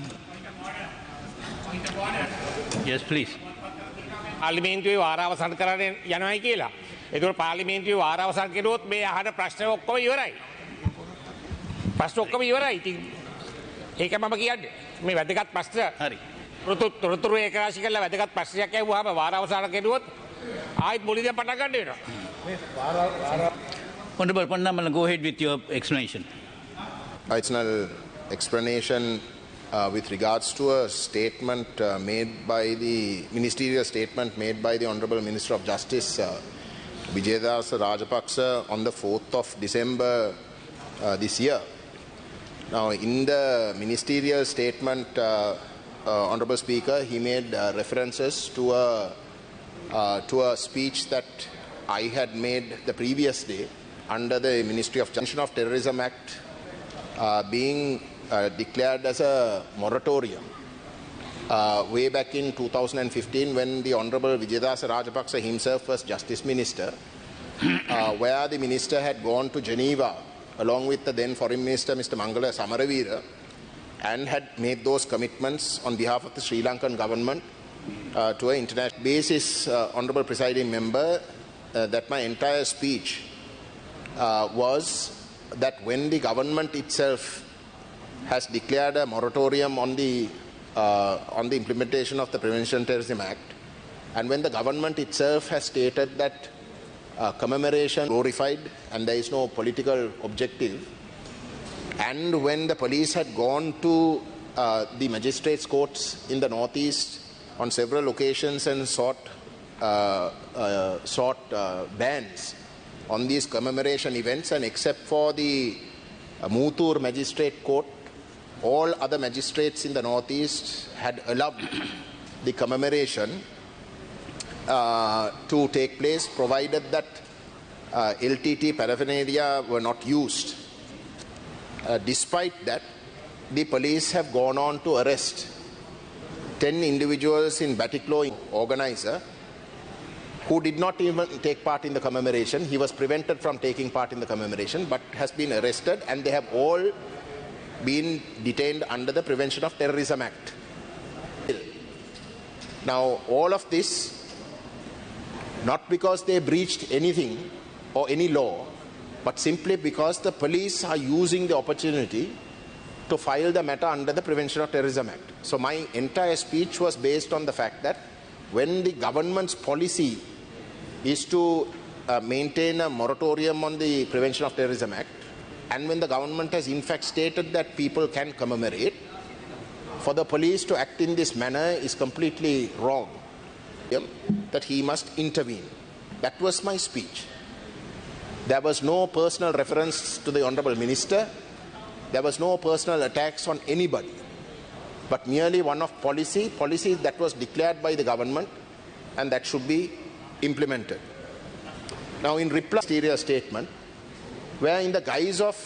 Yes please. පාර්ලිමේන්තුවේ වාර අවසන් කරන්න යනවායි කියලා. ඒකෝර පාර්ලිමේන්තුවේ වාර අවසන් කෙරුවොත් මේ අහන ප්‍රශ්න ඔක්කොම ඉවරයි. ප්‍රශ්න ඔක්කොම ඉවරයි. ඉතින් ඒක මම කියන්නේ. මේ වැදගත් ප්‍රශ්න. හරි. තොරතුරු ඒකරාශි කරලා වැදගත් ප්‍රශ්නයක් ඇහුවාම වාර අවසන් කෙරුවොත් ආයෙත් මුලින්ම පටන් ගන්න වෙනවා. Honorable Ponnambalam, go ahead with your explanation. Additional explanation with regards to a statement made by the ministerial statement made by the Honorable Minister of Justice Vijayadasa Rajapaksa on the 4th of December this year. Now in the ministerial statement, Honorable Speaker, he made references to a speech that I had made the previous day under the Ministry of Justice of Terrorism Act being declared as a moratorium way back in 2015 when the Honorable Vijayadasa Rajapaksa himself was Justice Minister, where the Minister had gone to Geneva along with the then Foreign Minister Mr. Mangala Samaravira and had made those commitments on behalf of the Sri Lankan government to an international basis. Honorable Presiding Member, that my entire speech was that when the government itself has declared a moratorium on the implementation of the Prevention Terrorism Act, and when the government itself has stated that commemoration glorified and there is no political objective, and when the police had gone to the magistrates' courts in the northeast on several occasions and sought bans on these commemoration events, and except for the Muthur Magistrate Court, all other magistrates in the northeast had allowed the commemoration to take place, provided that LTT paraphernalia were not used. Despite that, the police have gone on to arrest 10 individuals in Batticlaw organizer who did not even take part in the commemoration. He was prevented from taking part in the commemoration but has been arrested, and they have all been detained under the Prevention of Terrorism Act. Now all of this not because they breached anything or any law, but simply because the police are using the opportunity to file the matter under the Prevention of Terrorism Act. So my entire speech was based on the fact that when the government's policy is to maintain a moratorium on the Prevention of Terrorism Act, and when the government has in fact stated that people can commemorate, for the police to act in this manner is completely wrong. That he must intervene. That was my speech. There was no personal reference to the Honorable Minister. There was no personal attacks on anybody, but merely one of policy that was declared by the government and that should be implemented. Now in reply to the statement, where in the guise of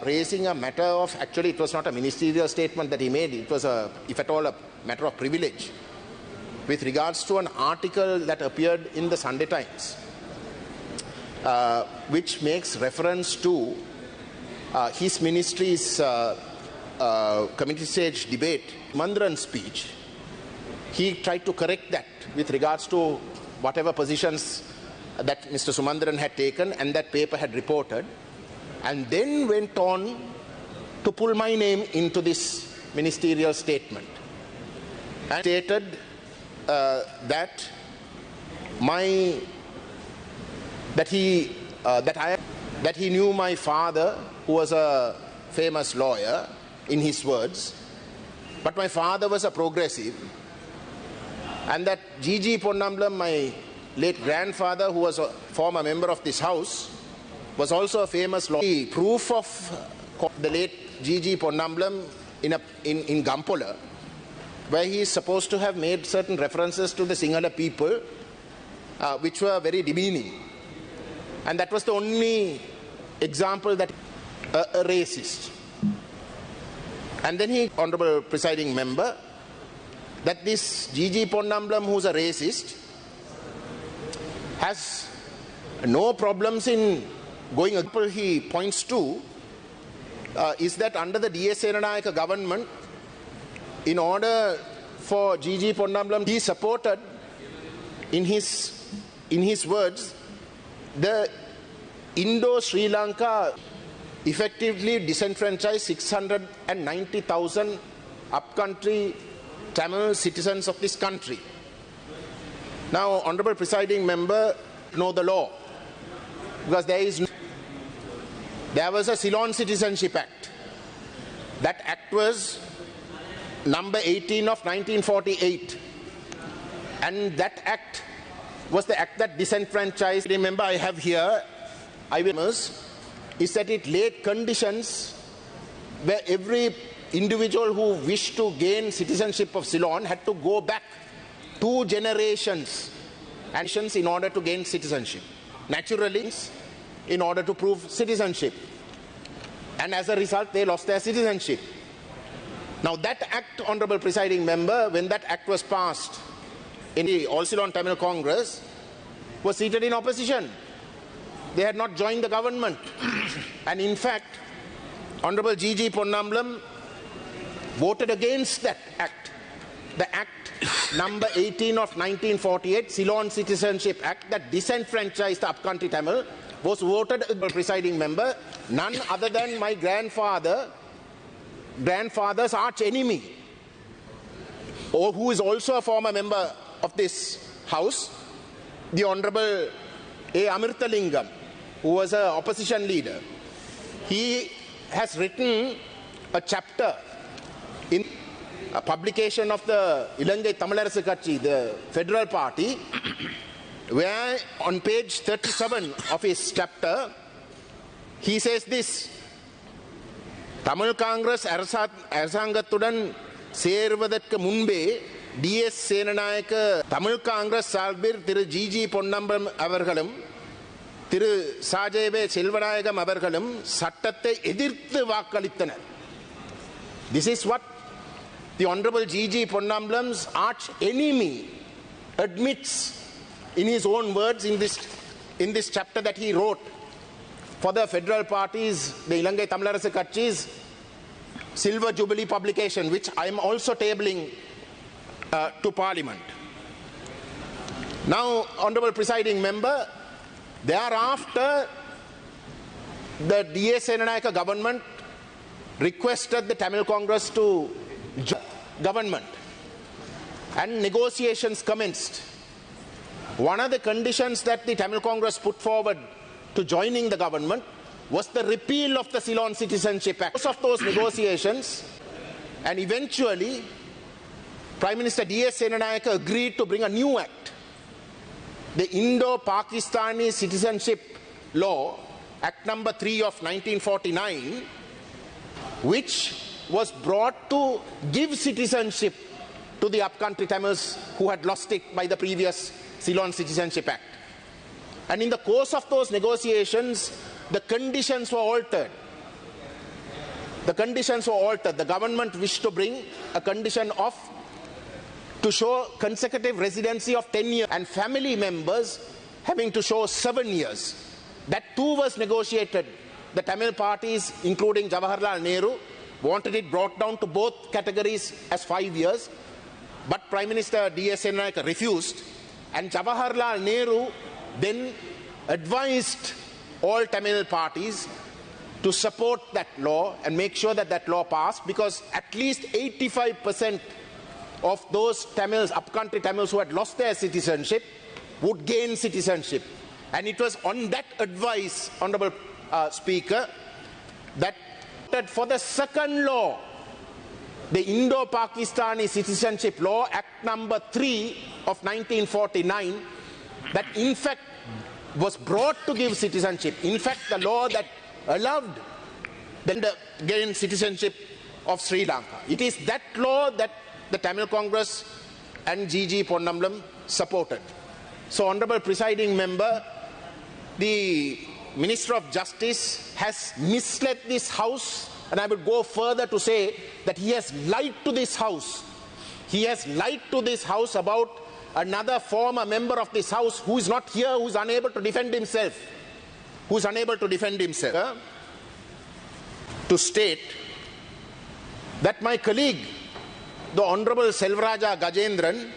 raising a matter of, actually it was not a ministerial statement that he made, it was if at all a matter of privilege, with regards to an article that appeared in the Sunday Times, which makes reference to his ministry's committee stage debate, Mandran's speech. He tried to correct that with regards to whatever positions that Mr. Sumandran had taken and that paper had reported, and then went on to pull my name into this ministerial statement and stated that he knew my father, who was a famous lawyer in his words, but my father was a progressive, and that G.G. Ponnambalam, my late grandfather, who was a former member of this house, was also a famous lawyer. The proof of the late G.G. Ponnambalam in Gampola, where he is supposed to have made certain references to the Sinhala people, which were very demeaning. And that was the only example that a racist. And then he, honorable presiding member, that this G.G. Ponnambalam, who's a racist, has no problems in going. He points to is that under the D.S. Senanayake government, in order for G.G. Ponnambalam, he supported, in his words, the Indo-Sri Lanka effectively disenfranchised 690,000 upcountry Tamil citizens of this country. Now, honorable presiding member, know the law, because there was a Ceylon Citizenship Act. That act was number 18 of 1948, and that act was the act that disenfranchised. Remember, I have here, is that it laid conditions where every individual who wished to gain citizenship of Ceylon had to go back 2 generations in order to gain citizenship. Naturally, in order to prove citizenship. And as a result, they lost their citizenship. Now that act, honorable presiding member, when that act was passed in the All Ceylon Tamil Congress, was seated in opposition. They had not joined the government. And in fact, honorable G.G. Ponnambalam voted against that act. The act number 18 of 1948, Ceylon Citizenship Act, that disenfranchised the upcountry Tamil, was voted, presiding member, none other than my grandfather's arch enemy, or who is also a former member of this house, the Honorable A. Amirthalingam, who was an opposition leader. He has written a chapter in a publication of the Ilangai Thamalarasu Katchi, the federal party, where on page 37 of his chapter, he says this: Tamil Congress அரசாங்கத்துடன் சேர்வதற்கு முன்பே D.S. Senanayake Tamil Congress சார்பில் திரு G.G. Ponnambalam அவர்களும் திரு சாஜேவே செல்வநாயகம் அவர்களும் சட்டத்தை எதிர்த்து வாக்களித்தனர். This is what the Honorable G.G. Ponnambalam's arch enemy admits in his own words in this chapter that he wrote for the federal parties, the Ilangai Thamalarasu Katchi's Silver Jubilee publication, which I am also tabling to Parliament. Now, honorable presiding member, thereafter, the D.S. Senanayake government requested the Tamil Congress to join government, and negotiations commenced. One of the conditions that the Tamil Congress put forward to joining the government was the repeal of the Ceylon Citizenship Act. Most of those negotiations, and eventually Prime Minister D.S. Senanayake agreed to bring a new act, the Indo-Pakistani Citizenship Law, Act number 3 of 1949, which was brought to give citizenship to the upcountry Tamils who had lost it by the previous Ceylon Citizenship Act. And in the course of those negotiations, the conditions were altered. The conditions were altered. The government wished to bring a condition to show consecutive residency of 10 years and family members having to show 7 years. That too was negotiated. The Tamil parties, including Jawaharlal Nehru, wanted it brought down to both categories as 5 years. But Prime Minister D.S. Senanayake refused. And Jawaharlal Nehru then advised all Tamil parties to support that law and make sure that that law passed, because at least 85% of those Tamils, upcountry Tamils who had lost their citizenship, would gain citizenship. And it was on that advice, Honorable Speaker, that for the second law, the Indo-Pakistani Citizenship Law, Act number 3 of 1949, that in fact was brought to give citizenship. In fact, the law that allowed them to gain citizenship of Sri Lanka. It is that law that the Tamil Congress and GG Ponnambalam supported. So, Honourable Presiding Member, the Minister of Justice has misled this House, and I would go further to say that he has lied to this House. He has lied to this House about another former member of this House who is not here, who is unable to defend himself. To state that my colleague, the Honourable Selvaraja Gajendran,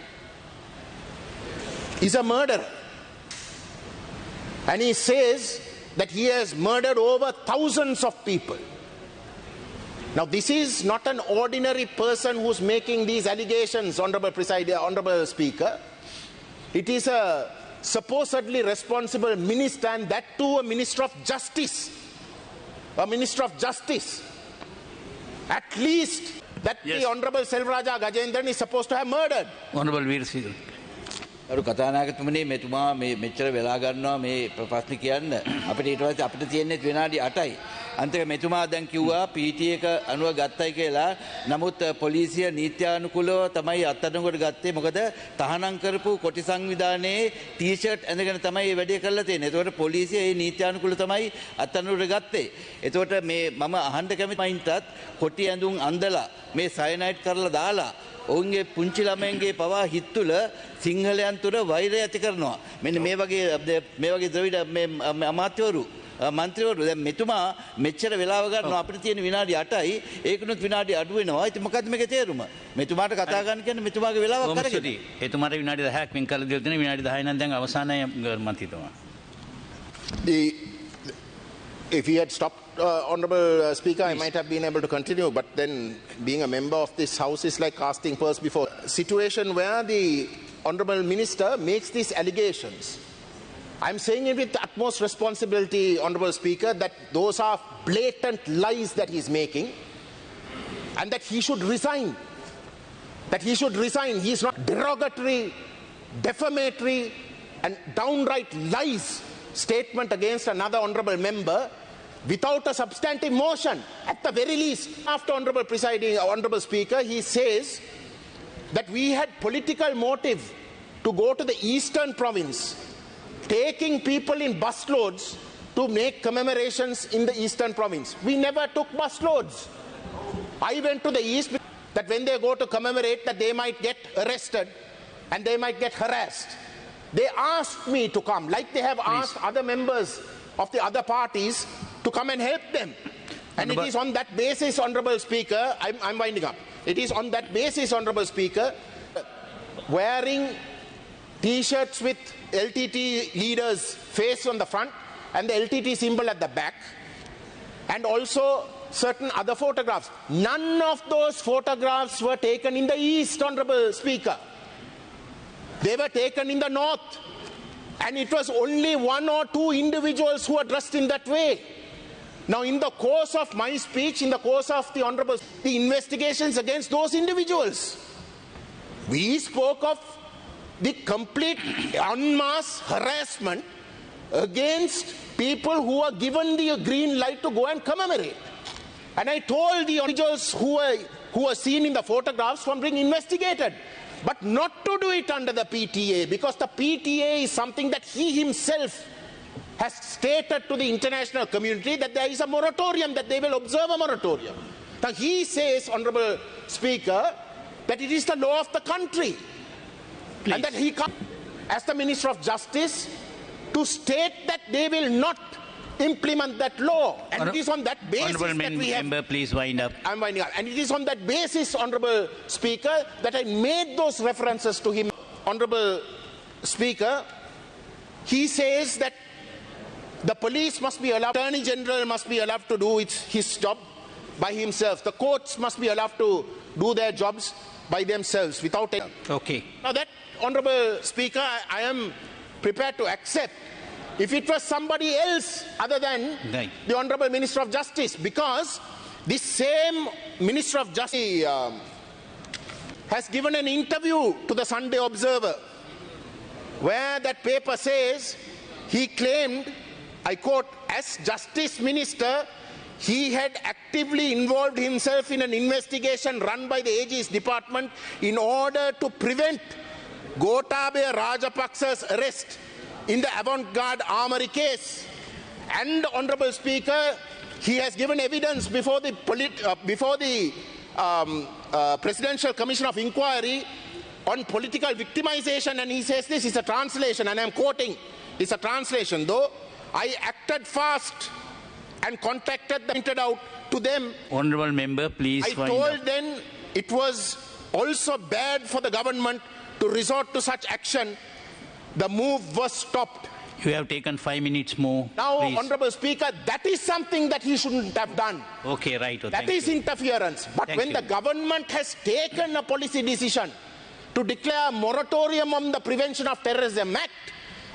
is a murderer. And he says that he has murdered over thousands of people. Now, this is not an ordinary person who's making these allegations, Honourable Speaker. It is a supposedly responsible minister, and that too a Minister of Justice. A Minister of Justice. At least that the Honourable Selvaraja Gajendran is supposed to have murdered. Honourable Veer Singh. අරු කතානායකතුමනි මෙතුමා මේ මෙච්චර වෙලා ගන්නවා මේ ප්‍රශ්න කියන්න අපිට ඊට පස්සේ අපිට තියෙන්නේ විනාඩි 8යි අන්තික මෙතුමා දැන් කිව්වා PT එක අනුව ගත්තයි කියලා නමුත් පොලිසිය නීත්‍යානුකූලව තමයි අත්අඩංගුවට ගත්තේ මොකද තහනම් කරපු කොටි සංවිධානයේ ටී-ෂර්ට් ඇඳගෙන තමයි මේ වැඩේ කරලා තියෙන්නේ. ඒතකොට පොලිසිය මේ නීත්‍යානුකූලව තමයි අත්අඩංගුවට ගත්තේ. ඒතකොට මේ මම අහන්න කැමති මයින්ටත් කොටි ඇඳුම් අඳලා මේ සයනයිඩ් කරලා දාලා ඔවුන්ගේ පුංචි ළමයින්ගේ පවා හිත් තුළ සිංහලයන් තුර වෛරය ඇති කරනවා. මෙන්න මේ වගේ ද්‍රවිඩ මේ අමාත්‍යවරු මන්ත්‍රීවරු දැන් මෙතුමා මෙච්චර වෙලාව ගන්නවා අපිට තියෙන විනාඩි 8යි ඒකනොත් විනාඩි අඩු වෙනවා. ඉතින් මොකද්ද මේකේ තේරුම? මෙතුමාට කතා ගන්න කියන්නේ මෙතුමාගේ වෙලාවක් අරගෙන. එතුමාට විනාඩි 10ක් වෙන් කරලා දෙන්න තියෙන විනාඩි 10 නම් දැන් අවසානයි මන්ත්‍රීතුමා. If he had stopped, Honourable Speaker, I might have been able to continue, but then being a member of this House is like casting pearls before. Situation where the Honourable Minister makes these allegations. I'm saying it with utmost responsibility, Honourable Speaker, that those are blatant lies that he's making, and that he should resign. He is not derogatory, defamatory, and downright lies statement against another honourable member without a substantive motion. At the very least, after Honourable Speaker, he says that we had political motive to go to the eastern province, taking people in busloads to make commemorations in the eastern province. We never took busloads. I went to the east that when they go to commemorate that they might get arrested and they might get harassed. They asked me to come, like they have asked other members of the other parties to come and help them. And it is on that basis, Honourable Speaker, I'm winding up. It is on that basis, Honourable Speaker, wearing T-shirts with LTT leaders' face on the front and the LTT symbol at the back, and also certain other photographs. None of those photographs were taken in the east, Honourable Speaker. They were taken in the north, and it was only one or two individuals who were dressed in that way. Now, in the course of my speech, in the course of the investigations against those individuals, we spoke of the complete en masse harassment against people who were given the green light to go and commemorate. And I told the individuals who were seen in the photographs from being investigated, but not to do it under the PTA, because the PTA is something that he himself has stated to the international community that there is a moratorium, that they will observe a moratorium. Now he says, Honourable Speaker, that it is the law of the country. Please. And that he comes as the Minister of Justice to state that they will not implement that law. And it is on that basis that we have... Member, please wind up. I'm winding up. And it is on that basis, Honourable Speaker, that I made those references to him. Honourable Speaker, he says that the police must be allowed, Attorney General must be allowed to do his job by himself. The courts must be allowed to do their jobs by themselves without any... Okay. Now that, Honourable Speaker, I am prepared to accept if it was somebody else other than the Honourable Minister of Justice, because this same Minister of Justice has given an interview to the Sunday Observer, where that paper says he claimed, I quote, as Justice Minister, he had actively involved himself in an investigation run by the AG's department in order to prevent Gotabaya Rajapaksa's arrest in the Avant-Garde Armory case. And, Honourable Speaker, he has given evidence before the Presidential Commission of Inquiry on political victimization, and he says this is a translation, and I am quoting, it's a translation, though I acted fast and contacted them, pointed out to them. Honourable member, please. I told them it was also bad for the government to resort to such action. The move was stopped. You have taken 5 minutes more. Now, please. Honourable Speaker, that is something that he shouldn't have done. Okay, right. That is interference. But when the government has taken a policy decision to declare a moratorium on the Prevention of Terrorism Act,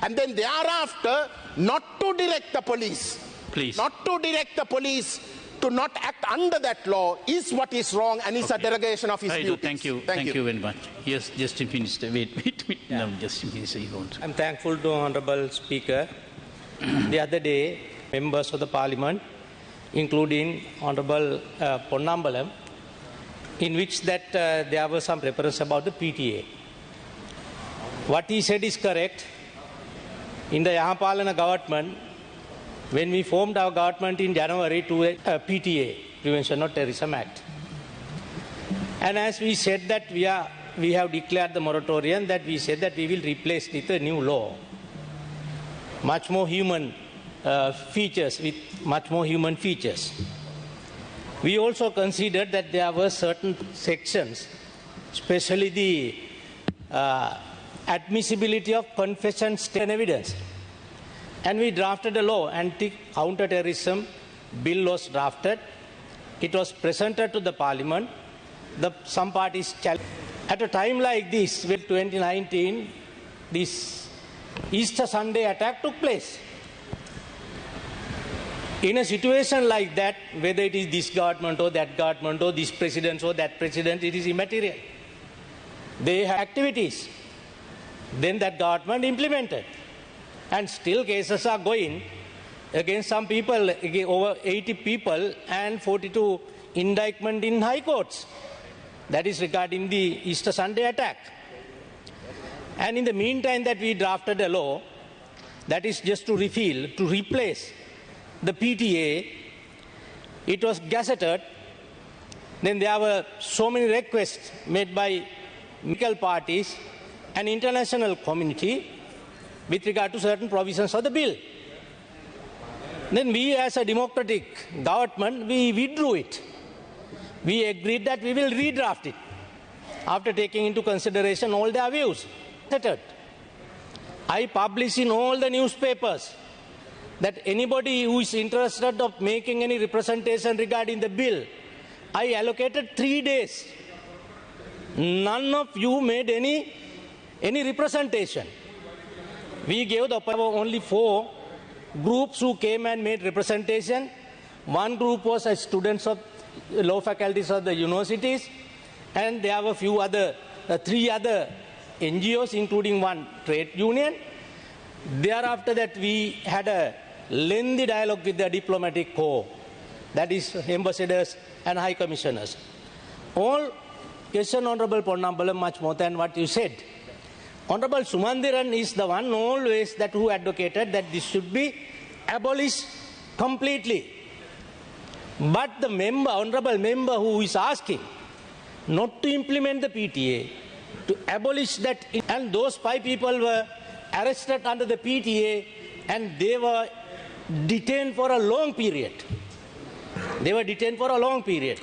and then thereafter not to direct the police, to not act under that law is what is wrong, and is a derogation of his duties. Thank you. Thank you very much. Yes, just to finish. Wait. No, just to finish. I'm thankful to Honourable Speaker. The other day, members of the Parliament, including Honourable Ponnambalam, in which that there were some reference about the PTA. What he said is correct. In the Yahapalana government, when we formed our government in January to PTA, Prevention of Terrorism Act. And as we said that we have declared the moratorium, that we said that we will replace it with a new law. Much more human features, with much more human features. We also considered that there were certain sections, especially the admissibility of confession, and evidence. And we drafted a law, anti-counter-terrorism bill was drafted. It was presented to the Parliament. Some parties challenged. At a time like this, with 2019, this Easter Sunday attack took place. In a situation like that, whether it is this government or that government or this president or that president, it is immaterial. They have activities. Then that government implemented. And still cases are going against some people, over 80 people, and 42 indictment in high courts. That is regarding the Easter Sunday attack. And in the meantime that we drafted a law that is just to replace the PTA, it was gazetted. Then there were so many requests made by political parties and international community with regard to certain provisions of the bill. Then we as a democratic government, we withdrew it. We agreed that we will redraft it after taking into consideration all their views. I published in all the newspapers that anybody who is interested of making any representation regarding the bill, I allocated 3 days. None of you made any representation. We gave the only 4 groups who came and made representation. One group was students of law faculties of the universities, and there were 3 other NGOs, including one trade union. Thereafter that we had a lengthy dialogue with the diplomatic corps, that is ambassadors and high commissioners. All question Honourable Ponnambalam much more than what you said. Honourable Sumandiran is the one always that who advocated that this should be abolished completely. But the honourable member who is asking not to implement the PTA, to abolish that, and those 5 people were arrested under the PTA and they were detained for a long period.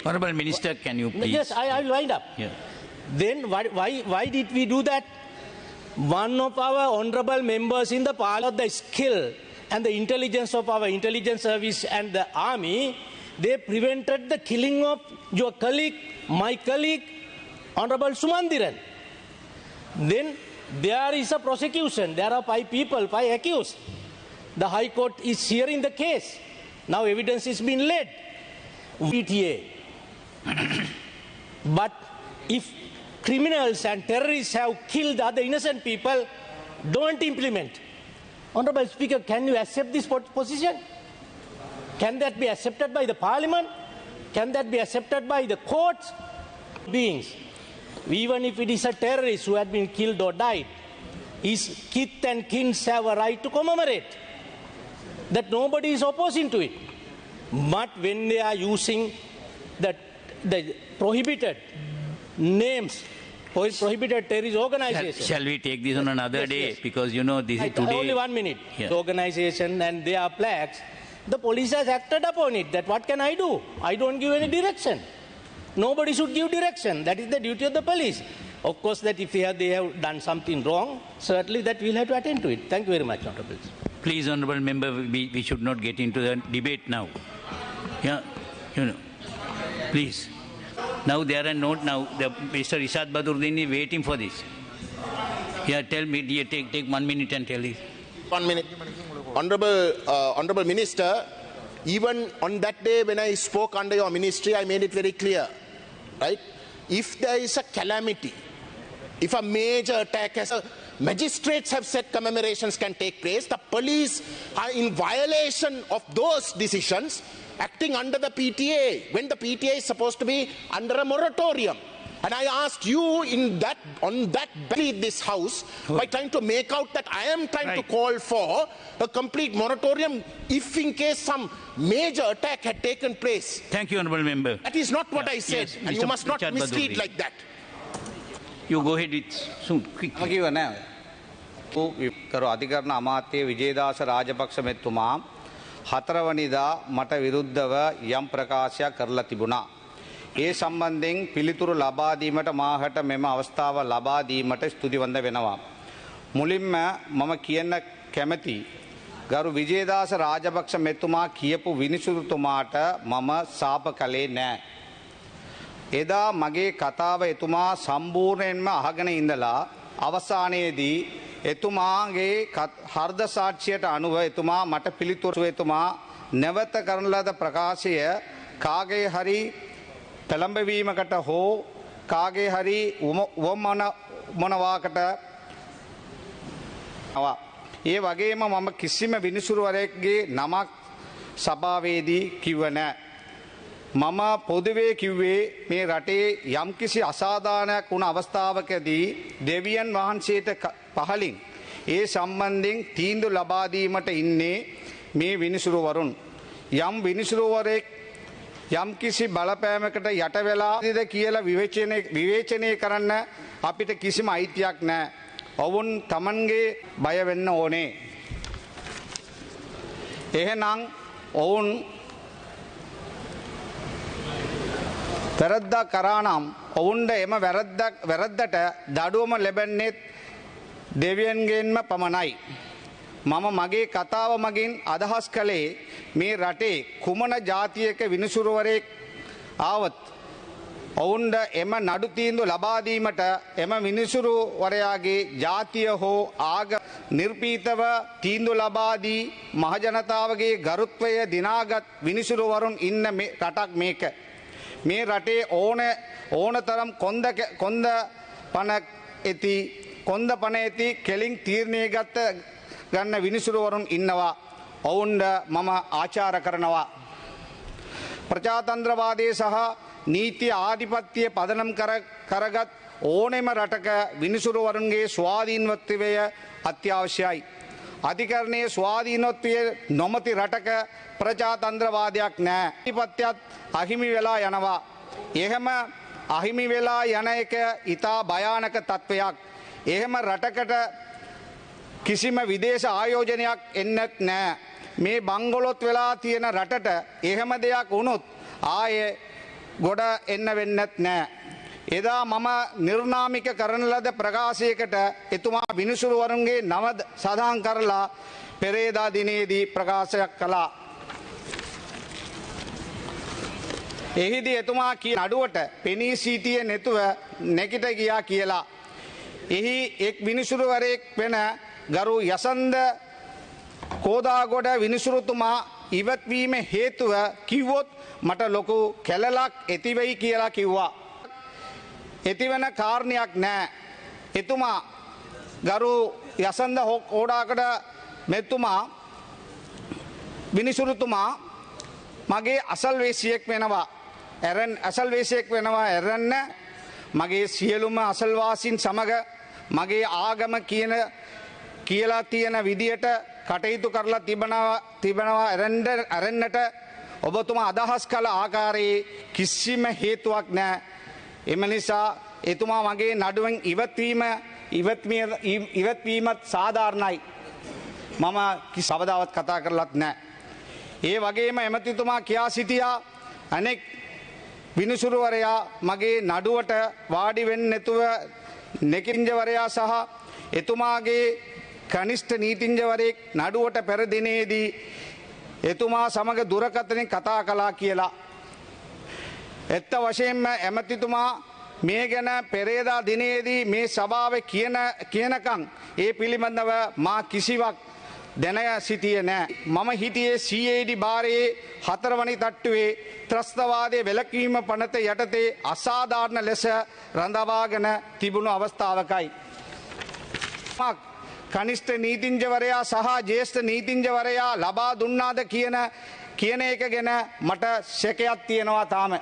Honourable Minister, can you please? Yes, I will wind up. Yeah. Then why did we do that? One of our honourable members in the Parliament, the skill and the intelligence of our intelligence service and the army, they prevented the killing of your colleague, my colleague, Honourable Sumandiran. Then there is a prosecution. There are 5 people, 5 accused. The High Court is hearing the case. Now evidence is being laid. PTA. But if criminals and terrorists have killed other innocent people, don't implement. Honorable Speaker, can you accept this position? Can that be accepted by the Parliament? Can that be accepted by the courts? Beings, even if it is a terrorist who had been killed or died, his kith and kin have a right to commemorate. That nobody is opposing to it. But when they are using the prohibited names, prohibited terrorist organizations. Shall we take this on another day? Yes. Because you know this is today. Only 1 minute. Yeah. The organization and their flags, the police has acted upon it. That what can I do? I don't give any direction. Nobody should give direction. That is the duty of the police. Of course, that if they have done something wrong, certainly that we'll have to attend to it. Thank you very much, Honorable. Please, Honourable Member, we should not get into the debate now. Yeah, you know. Please. Now there are not now. Mr. Ishad Badruddin is waiting for this. Yeah, tell me. Dear, take 1 minute and tell it. 1 minute. Honorable Minister, even on that day when I spoke under your ministry, I made it very clear, right? If there is a calamity, if a major attack has magistrates have said commemorations can take place, the police are in violation of those decisions, acting under the PTA, when the PTA is supposed to be under a moratorium. And I asked you on that this house by trying to make out that I am trying to call for a complete moratorium if in case some major attack had taken place. Thank you, Honourable Member. That is not what I said, Yes, and Mr. you must not Richard mislead Badruddin. like that. You go ahead with soon, quickly. කරු අධිකරණ අමාත්‍ය විජේදාස රාජපක්ෂ මෙතුමා හතරවනිදා මට විරුද්ධව යම් ප්‍රකාශයක් කරලා තිබුණා. ඒ සම්බන්ධයෙන් පිළිතුරු ලබා දීමට මාහට මෙම අවස්ථාව ලබා දීමට ස්තුතිවන්ත වෙනවා. මුලින්ම මම කියන්න කැමැති ගරු විජේදාස රාජපක්ෂ මෙතුමා කියපු විනිසුරුතුමාට මම සාප කළේ නෑ. එදා මගේ කතාව එතුමා සම්පූර්ණයෙන්ම අහගෙන ඉඳලා අවසානයේදී එතුමාගේ හර්ද සාක්ෂියට අනුව එතුමා මට පිළිතුරු එතුමා නැවත කරන ලද ප්‍රකාශය කාගේ හරි පෙළඹවීමකට හෝ කාගේ හරි උවමනාවකට ඒ වගේම මම කිසිම විනිසුරුවරයෙක්ගේ නමක් සභාවේදී කිව්ව නෑ. මම පොදුවේ කිව්වේ මේ රටේ යම්කිසි අසාධාරණයක් වුණ අවස්ථාවකදී දෙවියන් වහන්සේට පහලින් ඒ සම්බන්ධයෙන් තීන්දුව ලබා දීමට ඉන්නේ මේ විනිසුරුවරුන්. යම් විනිසුරුවරයෙක් යම්කිසි බලපෑමකට යට වෙලාද කියලා විවේචනය කරන්න අපිට කිසිම අයිතියක් නැහැ. ඔවුන් Tamanගේ බය වෙන්න ඕනේ. එහෙනම් ඔවුන් වැරද්දක් කරා නම් ඔවුන්ට එම වැරද්දට දඩුවම ලැබෙන්නේ දෙවියන්ගෙන්ම පමණයි. මම මගේ කතාව මගින් අදහස් කළේ මේ රටේ කුමන ජාතියක විනිසුරුවරයෙක් ආවත් ඔවුන්ට එම නඩු තීන්දුව ලබා දීමට එම විනිසුරුවරයාගේ ජාතිය හෝ ආගම නිර්පීතව තීන්දුව ලබා දී මහජනතාවගේ ගරුත්වය දිනාගත් විනිසුරුවරුන් ඉන්න රටක් මේක. මේ රටේ ඕනතරම් කොන්ද පණ ඇති කෙලින් තීරණය ගන්න විනිසුරුවරුන් ඉන්නවා. ඔවුන්ට මම ආචාර කරනවා. ප්‍රජාතන්ත්‍රවාදයේ සහ නීති ආධිපත්‍ය පදනම් කරගත් ඕනෙම රටක විනිසුරුවරුන්ගේ ස්වාධීනත්වය අත්‍යවශ්‍යයි. අධිකරණයේ ස්වාධීනත්වය නොමැති රටක ප්‍රජාතන්ත්‍රවාදයක් නෑ. ආධිපත්‍යත් අහිමි වෙලා යනවා. එහෙම අහිමි වෙලා යන එක ඉතා භයානක තත්ත්වයක්. එහෙම රටකට කිසිම විදේශ ආයෝජනයක් එන්නත් නෑ. මේ බංගලොත් වෙලා තියෙන රටට එහෙම දෙයක් වුණොත් ආයේ ගොඩ එන්න වෙන්නත් නෑ. එදා මම නිර්නාමික කරන ලද ප්‍රකාශයකට එතුමා විනිසුරුවරුන්ගේ නම සඳහන් කරලා පෙරේදා දිනේදී ප්‍රකාශයක් කළා. එහිදී එතුමා කිය නඩුවට පෙනී සිටියේ නැතුව නැගිට ගියා කියලා. එහි එක් විනිසුරුවරයෙක් වෙන ගරු යසන්ද කෝදාගොඩ විනිසුරුතුමා ඉවත් වීම හේතුව කිව්වොත් මට ලොකු කැලලක් ඇතිවෙයි කියලා කිව්වා. ඇතිවන කාරණයක් නෑ. එතුමා ගරු යසන්ද ඕඩාකඩ මෙතුමා විනිසුරුතුමා මගේ අසල්වේසියෙක් වෙනවා. අසල්වේසියෙක් වෙනවා ඇරන්න මගේ සියලුම අසල්වාසීන් සමග මගේ ආගම කියලා තියෙන විදියට කටයුතු කරලා තිබෙනවා ඇරෙන්නට ඔබතුමා අදහස් කළ ආකාරයේ කිසිම හේතුවක් නැහැ. එම නිසා එතුමා මගේ නඩුවෙන් ඉවත්වීමත් සාධාරණයි. මම කවදාවත් කතා කරලත් නැහැ. ඒ වගේම එමතිතුමා කියා සිටියා අනෙක් විනිසුරුවරයා මගේ නඩුවට වාඩි වෙන්නේ නැතුව නෙකින්ජවරයා සහ එතුමාගේ කනිෂ්ඨ නීතිඥවරයෙක් නඩුවට පෙර දිනේදී එතුමා සමග දුරකථනයෙන් කතා කළා කියලා. ඇත්ත වශයෙන්ම ඇමතිතුමා මේ ගැන පෙරේදා දිනේදී මේ සභාවේ කියනකම් ඒ පිළිබඳව මා කිසිවක් දැන සිටියේ නෑ. මම හිටියේ CID බාරයේ 4 වනි තට්ටුවේ ත්‍රස්තවාදයේ වැළකීම පනත යටතේ අසාධාරණ ලෙස රඳවාගෙන තිබුණු අවස්ථාවකයි. කනිෂ්ඨ නීතිඥවරයා සහ ජ්‍යෙෂ්ඨ නීතිඥවරයා ලබා දුන්නාද කියන එක ගැන මට සැකයක් තියෙනවා තාම.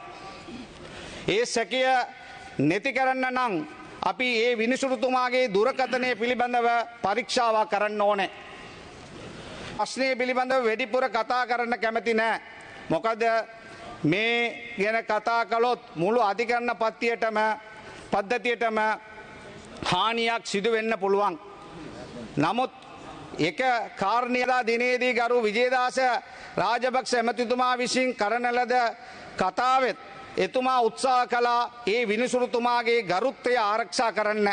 ඒ සැකය නැති කරන්න නම් අපි ඒ විනිසුරුතුමාගේ දුරකථනය පිළිබඳව පරීක්ෂාවක් කරන්න ඕනේ. ප්‍රශ්නය පිළිබඳව වැඩිපුර කතා කරන්න කැමති නෑ. මොකද මේ ගැන කතා කළොත් මුළු අධිකරණ පද්ධතියටම හානියක් සිදු වෙන්න පුළුවන්. නමුත් එක කාරණයදා දිනේදී ගරු විජේදාස රාජපක්ෂ ඇමතිතුමා විසින් කරන ලද කතාවෙත් එතුමා උත්සාහ කළා ඒ විනිසුරුතුමාගේ ගරුත්වය ආරක්ෂා කරන්න.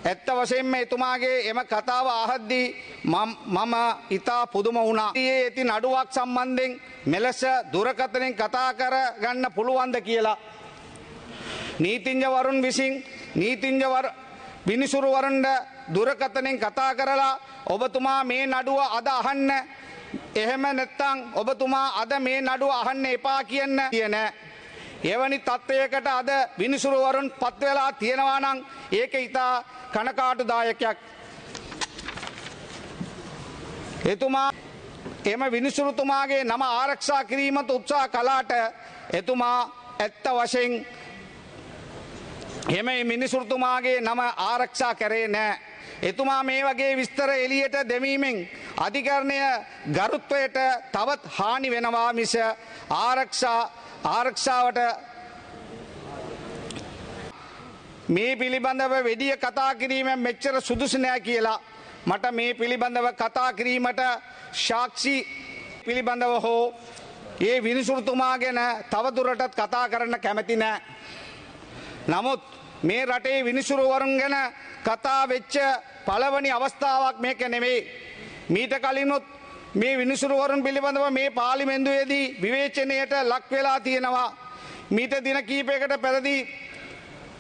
ඇත්ත වශයෙන්ම එතුමාගේ එම කතාව අහද්දී මම ඉතා පුදුම වුණා. ඒ ඇති නඩුවක් සම්බන්ධයෙන් මෙලෙස දුරකථනයෙන් කතා කර ගන්න පුළුවන්ද කියලා. නීතිඥවරුන් විසින් විනිසුරුවරුන්ට දුරකථනයෙන් කතා කරලා ඔබතුමා මේ නඩුව අද අහන්න, එහෙම නැත්නම් ඔබතුමා අද මේ නඩුව අහන්න එපා කියන්න කියන එවැනි තත්ත්වයකට අද විනිසුරුවරුන් පත් වෙලා තියෙනවා නම් ඒක ඉතා කනකාටුදායකයක්. එතුමා එම විනිසුරුතුමාගේ නම ආරක්ෂා කිරීමට උත්සාහ කළාට එතුමා ඇත්ත වශයෙන් එම මිනිසුරුතුමාගේ නම ආරක්ෂා කරේ නෑ. එතුමා මේ වගේ විස්තර එළියට දැමීමෙන් අධිකරණය ගරුත්වයට තවත් හානි වෙනවා මිස ආරක්ෂාවට මේ පිළිබඳව වෙඩිය කතා කිරීමෙන් මෙච්චර සුදුසු නෑ කියලා මට මේ පිළිබඳව කතා කිරීමට සාක්ෂි පිළිබඳව හෝ ඒ විනිසුරුතුමා ගැන තවදුරටත් කතා කරන්න කැමති නෑ. නමුත් මේ රටේ විනිසුරුවරුන් ගැන කතා වෙච්ච පළවෙනි අවස්ථාවක් මේක නෙමෙයි. මීට කලිනුත් මේ විනිසුරුවරුන් පිළිබඳව මේ පාර්ලිමේන්තුවේදී විවේචනයට ලක් වෙලා තියෙනවා. මීට දින කීපයකට පෙරදී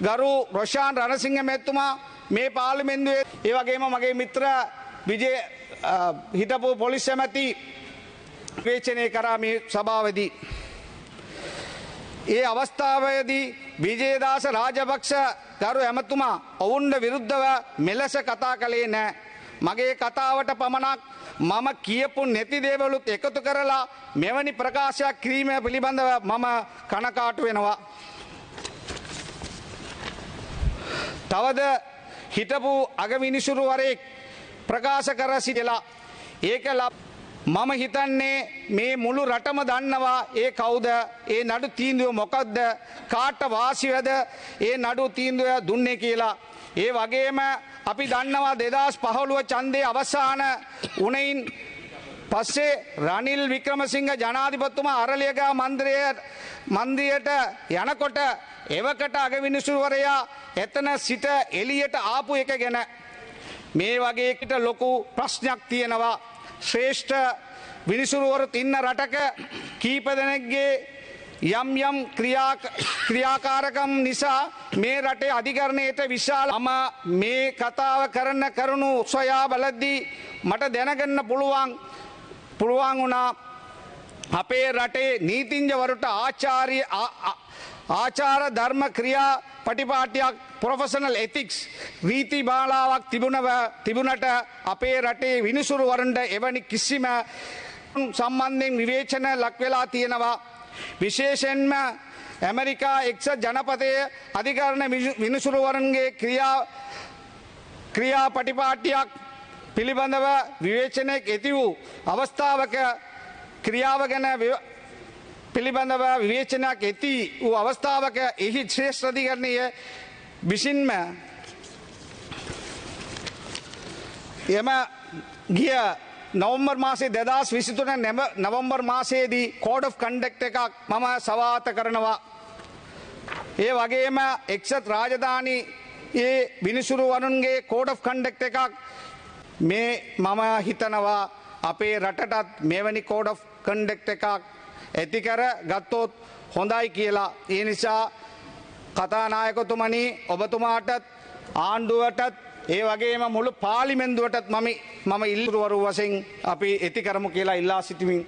ගරු රොෂාන් රණසිංහ මැතිතුමා මේ පාර්ලිමේන්තුවේ ඒ වගේම මගේ මිත්‍ර විජේ හිටපු පොලිස් ඇමති විවේචනය කරා මේ සභාවේදී. ඒ අවස්ථාවේදී විජේදාස රාජපක්ෂ ගරු ඇමතුමා ඔවුන්ට විරුද්ධව මෙලෙස කතා කළේ නෑ. මගේ කතාවට පමණක් මම කියපු නැති දේවලුත් එකතු කරලා මෙවැනි ප්‍රකාශයක් කිරීම පිළිබඳව මම කනකාටු වෙනවා. තවද හිටපු අගවිනිසුරුවරයෙක් ප්‍රකාශ කර සිටිලා ඒක මම හිතන්නේ මේ මුළු රටම දන්නවා ඒ කවුද, ඒ නඩු තීන්දුව මොකක්ද, කාට වාසිවද ඒ නඩු තීන්දුව දුන්නේ කියලා. ඒ වගේම අපි දන්නවා 2015 ඡන්දයේ අවසාන උණයින් පස්සේ රනිල් වික්‍රමසිංහ ජනාධිපතිතුමා අරලියගා මන්දිරයට යනකොට එවකට අගවිනිසුරුවරයා එතන සිට එළියට ආපු එක ගැන මේ වගේ එකට ලොකු ප්‍රශ්නයක් තියෙනවා. ශ්‍රේෂ්ඨ විනිසුරුවරුත් ඉන්න රටක කීප දෙනෙක්ගේ යම් ක්‍රියාකාරකම් නිසා මේ රටේ අධිකරණයට විශාල මේ කතාව කරන කරුණු සොයා බලද්දී මට දැනගන්න පුළුවන් වුණා අපේ රටේ නීතිඥවරුන්ට ආචාර ධර්ම ක්‍රියා පටිපාටියක් ප්‍රොෆෙෂනල් එතික්ස් රීති බාලාවක් තිබුණට අපේ රටේ විනිසුරුවරුන්ට එවැනි කිසිම සම්බන්ධයෙන් විවේචන ලක් වෙලා තියෙනවා. විශේෂයෙන්ම ඇමරිකා එක්සත් ජනපදයේ අධිකරණ විනිසුරුවරුන්ගේ ක්‍රියා පටිපාටියක් පිළිබඳව විවේචනයක් ඇති වූ අවස්ථාවක ක්‍රියාව ගැන පිළිබඳව විවේචනයක් ඇති වූ අවස්ථාවක එහි ශ්‍රේෂ්ඨ අධිකරණය විසින්ම එම ගිය නවම්බර් මාසේ 2023 නවම්බර් මාසයේදී කෝඩ් ඔෆ් කන්ඩක්ට් එකක් මම සවාත කරනවා. ඒ වගේම එක්සත් රාජධානියේ විනිසුරුවරුන්ගේ කෝඩ් ඔෆ් කන්ඩක්ට් එකක් මේ මම හිතනවා අපේ රටටත් මෙවැනි කෝඩ් ඔෆ් කන්ඩක්ට් එකක් ඇති කර ගත්තොත් හොඳයි කියලා. ඒ නිසා කතානායකතුමනි ඔබතුමාටත් ආණ්ඩුවටත් ඒ වගේම මුළු පාර්ලිමේන්තුවටත් මම ඉල්ලුවරු වශයෙන් අපි ඇති කරමු කියලා ඉල්ලා සිටිමින්